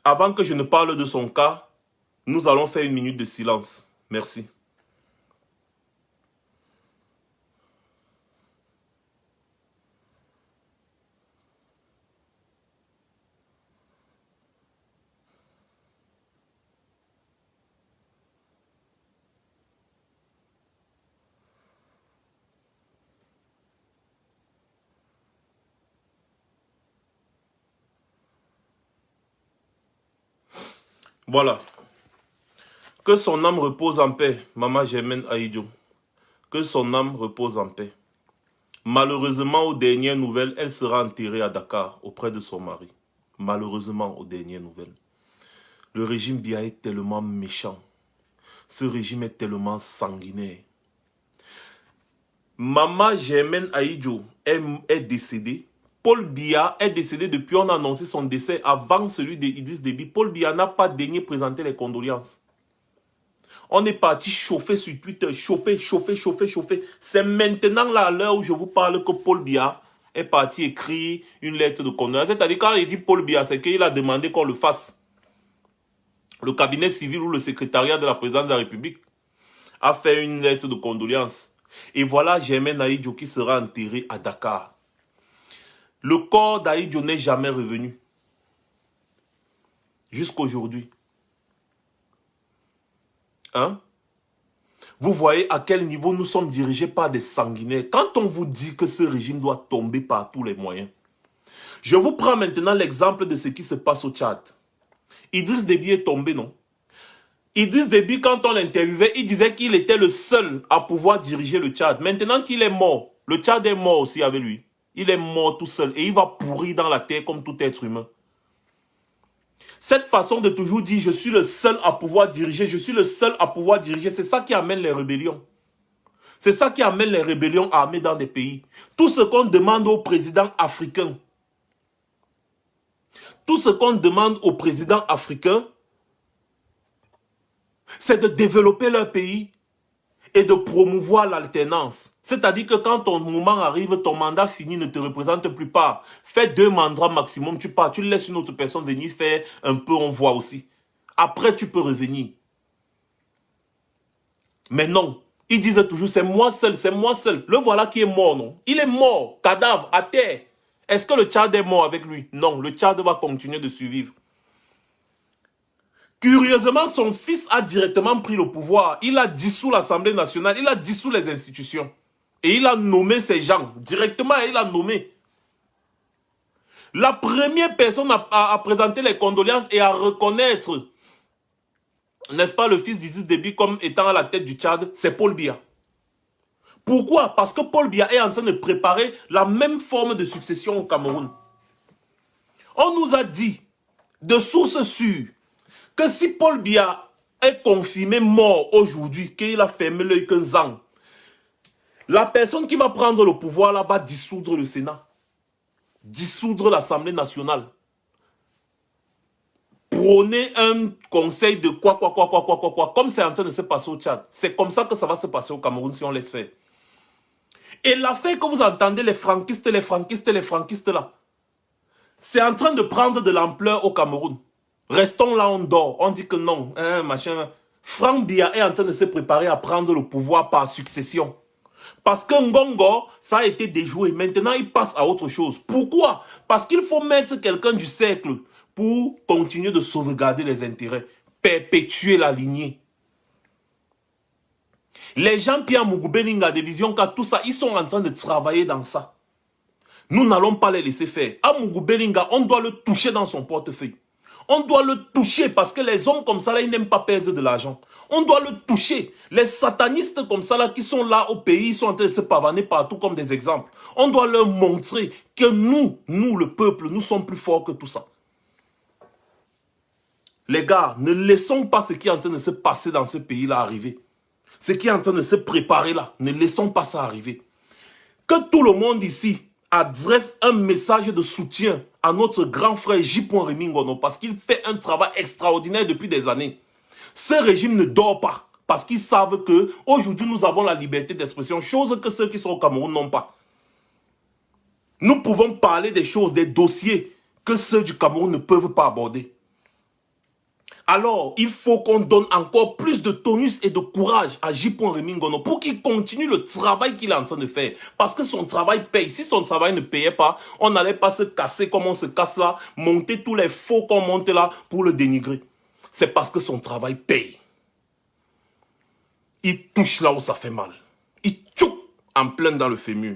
Avant que je ne parle de son cas, nous allons faire 1 minute de silence. Merci. Voilà. Que son âme repose en paix, maman Germaine Ahidjo. Que son âme repose en paix. Malheureusement, aux dernières nouvelles, elle sera enterrée à Dakar, auprès de son mari. Malheureusement, aux dernières nouvelles. Le régime Biya est tellement méchant. Ce régime est tellement sanguinaire. Maman Germaine Ahidjo est décédée. Paul Biya est décédé depuis, on a annoncé son décès avant celui d'Idriss Déby. Paul Biya n'a pas daigné présenter les condoléances. On est parti chauffer sur Twitter, chauffer. C'est maintenant, là, à l'heure où je vous parle, que Paul Biya est parti écrire une lettre de condoléances. C'est-à-dire, quand il dit Paul Biya, c'est qu'il a demandé qu'on le fasse. Le cabinet civil ou le secrétariat de la présidence de la République a fait une lettre de condoléances. Et voilà Germaine Ahidjo qui sera enterré à Dakar. Le corps d'Ahidjo n'est jamais revenu. Jusqu'aujourd'hui. Hein? Vous voyez à quel niveau nous sommes dirigés par des sanguinaires. Quand on vous dit que ce régime doit tomber par tous les moyens. Je vous prends maintenant l'exemple de ce qui se passe au Tchad. Idriss Déby est tombé, non? Idriss Déby, quand on l'interviewait, il disait qu'il était le seul à pouvoir diriger le Tchad. Maintenant qu'il est mort, le Tchad est mort aussi avec lui. Il est mort tout seul et il va pourrir dans la terre comme tout être humain. Cette façon de toujours dire « je suis le seul à pouvoir diriger, je suis le seul à pouvoir diriger », c'est ça qui amène les rébellions. C'est ça qui amène les rébellions armées dans des pays. Tout ce qu'on demande aux présidents africains, c'est de développer leur pays et de promouvoir l'alternance. C'est-à-dire que quand ton moment arrive, ton mandat fini, ne te représente plus pas. Fais 2 mandats maximum, tu pars, tu laisses une autre personne venir faire un peu, on voit aussi. Après, tu peux revenir. Mais non, ils disent toujours, c'est moi seul, c'est moi seul. Le voilà qui est mort, non? Il est mort, cadavre, à terre. Est-ce que le Tchad est mort avec lui? Non, le Tchad va continuer de survivre. Curieusement, son fils a directement pris le pouvoir. Il a dissous l'Assemblée nationale, il a dissous les institutions. Et il a nommé ces gens. Directement, il a nommé. La première personne à présenter les condoléances et à reconnaître n'est-ce pas, le fils d'Idriss Déby comme étant à la tête du Tchad, c'est Paul Biya. Pourquoi? Parce que Paul Biya est en train de préparer la même forme de succession au Cameroun. On nous a dit, de sources sûres, que si Paul Biya est confirmé mort aujourd'hui, qu'il a fermé l'œil 15 ans, la personne qui va prendre le pouvoir là va dissoudre le Sénat, dissoudre l'Assemblée nationale, prôner un conseil de quoi, comme c'est en train de se passer au Tchad. C'est comme ça que ça va se passer au Cameroun si on laisse faire. Et l'affaire que vous entendez, les franquistes là, c'est en train de prendre de l'ampleur au Cameroun. Restons là, on dort. On dit que non, machin. Franck Biya est en train de se préparer à prendre le pouvoir par succession. Parce que Ngongo, ça a été déjoué. Maintenant, il passe à autre chose. Pourquoi? Parce qu'il faut mettre quelqu'un du cercle pour continuer de sauvegarder les intérêts, perpétuer la lignée. Les gens qui ont Mougoubelinga, des visions, tout ça, ils sont en train de travailler dans ça. Nous n'allons pas les laisser faire. À Mougoubelinga, on doit le toucher dans son portefeuille. On doit le toucher parce que les hommes comme ça, là, ils n'aiment pas perdre de l'argent. On doit le toucher. Les satanistes comme ça, là, qui sont là au pays, ils sont en train de se pavaner partout comme des exemples. On doit leur montrer que nous, le peuple, nous sommes plus forts que tout ça. Les gars, ne laissons pas ce qui est en train de se passer dans ce pays-là arriver. Ce qui est en train de se préparer là, ne laissons pas ça arriver. Que tout le monde ici adresse un message de soutien à notre grand frère J. Rémy Ngono parce qu'il fait un travail extraordinaire depuis des années. Ce régime ne dort pas parce qu'ils savent que aujourd'hui nous avons la liberté d'expression, chose que ceux qui sont au Cameroun n'ont pas. Nous pouvons parler des choses, des dossiers que ceux du Cameroun ne peuvent pas aborder. Alors, il faut qu'on donne encore plus de tonus et de courage à J. Rémy Ngono pour qu'il continue le travail qu'il est en train de faire. Parce que son travail paye. Si son travail ne payait pas, on n'allait pas se casser comme on se casse là, monter tous les faux qu'on monte là pour le dénigrer. C'est parce que son travail paye. Il touche là où ça fait mal. Il tchouk en plein dans le fémur.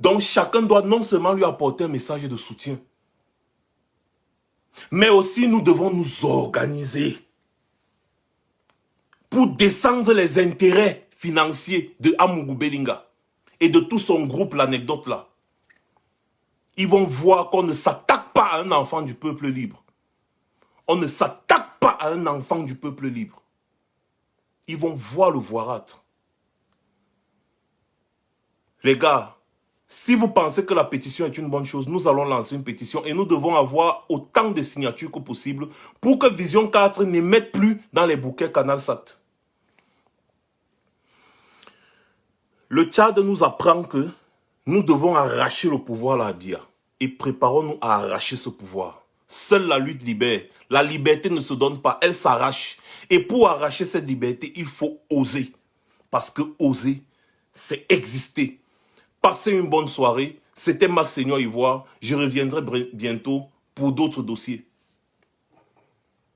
Donc chacun doit non seulement lui apporter un message de soutien, mais aussi nous devons nous organiser pour descendre les intérêts financiers de Mougoubelinga et de tout son groupe, l'anecdote là. Ils vont voir qu'on ne s'attaque pas à un enfant du peuple libre. On ne s'attaque pas à un enfant du peuple libre. Ils vont voir le voirâtre. Les gars, si vous pensez que la pétition est une bonne chose, nous allons lancer une pétition et nous devons avoir autant de signatures que possible pour que Vision 4 n'émette plus dans les bouquets CanalSat. Le Tchad nous apprend que nous devons arracher le pouvoir à Biya et préparons-nous à arracher ce pouvoir. Seule la lutte libère. La liberté ne se donne pas, elle s'arrache. Et pour arracher cette liberté, il faut oser. Parce que oser, c'est exister. Passez une bonne soirée. C'était Max Seigneur Ivoire. Je reviendrai bientôt pour d'autres dossiers.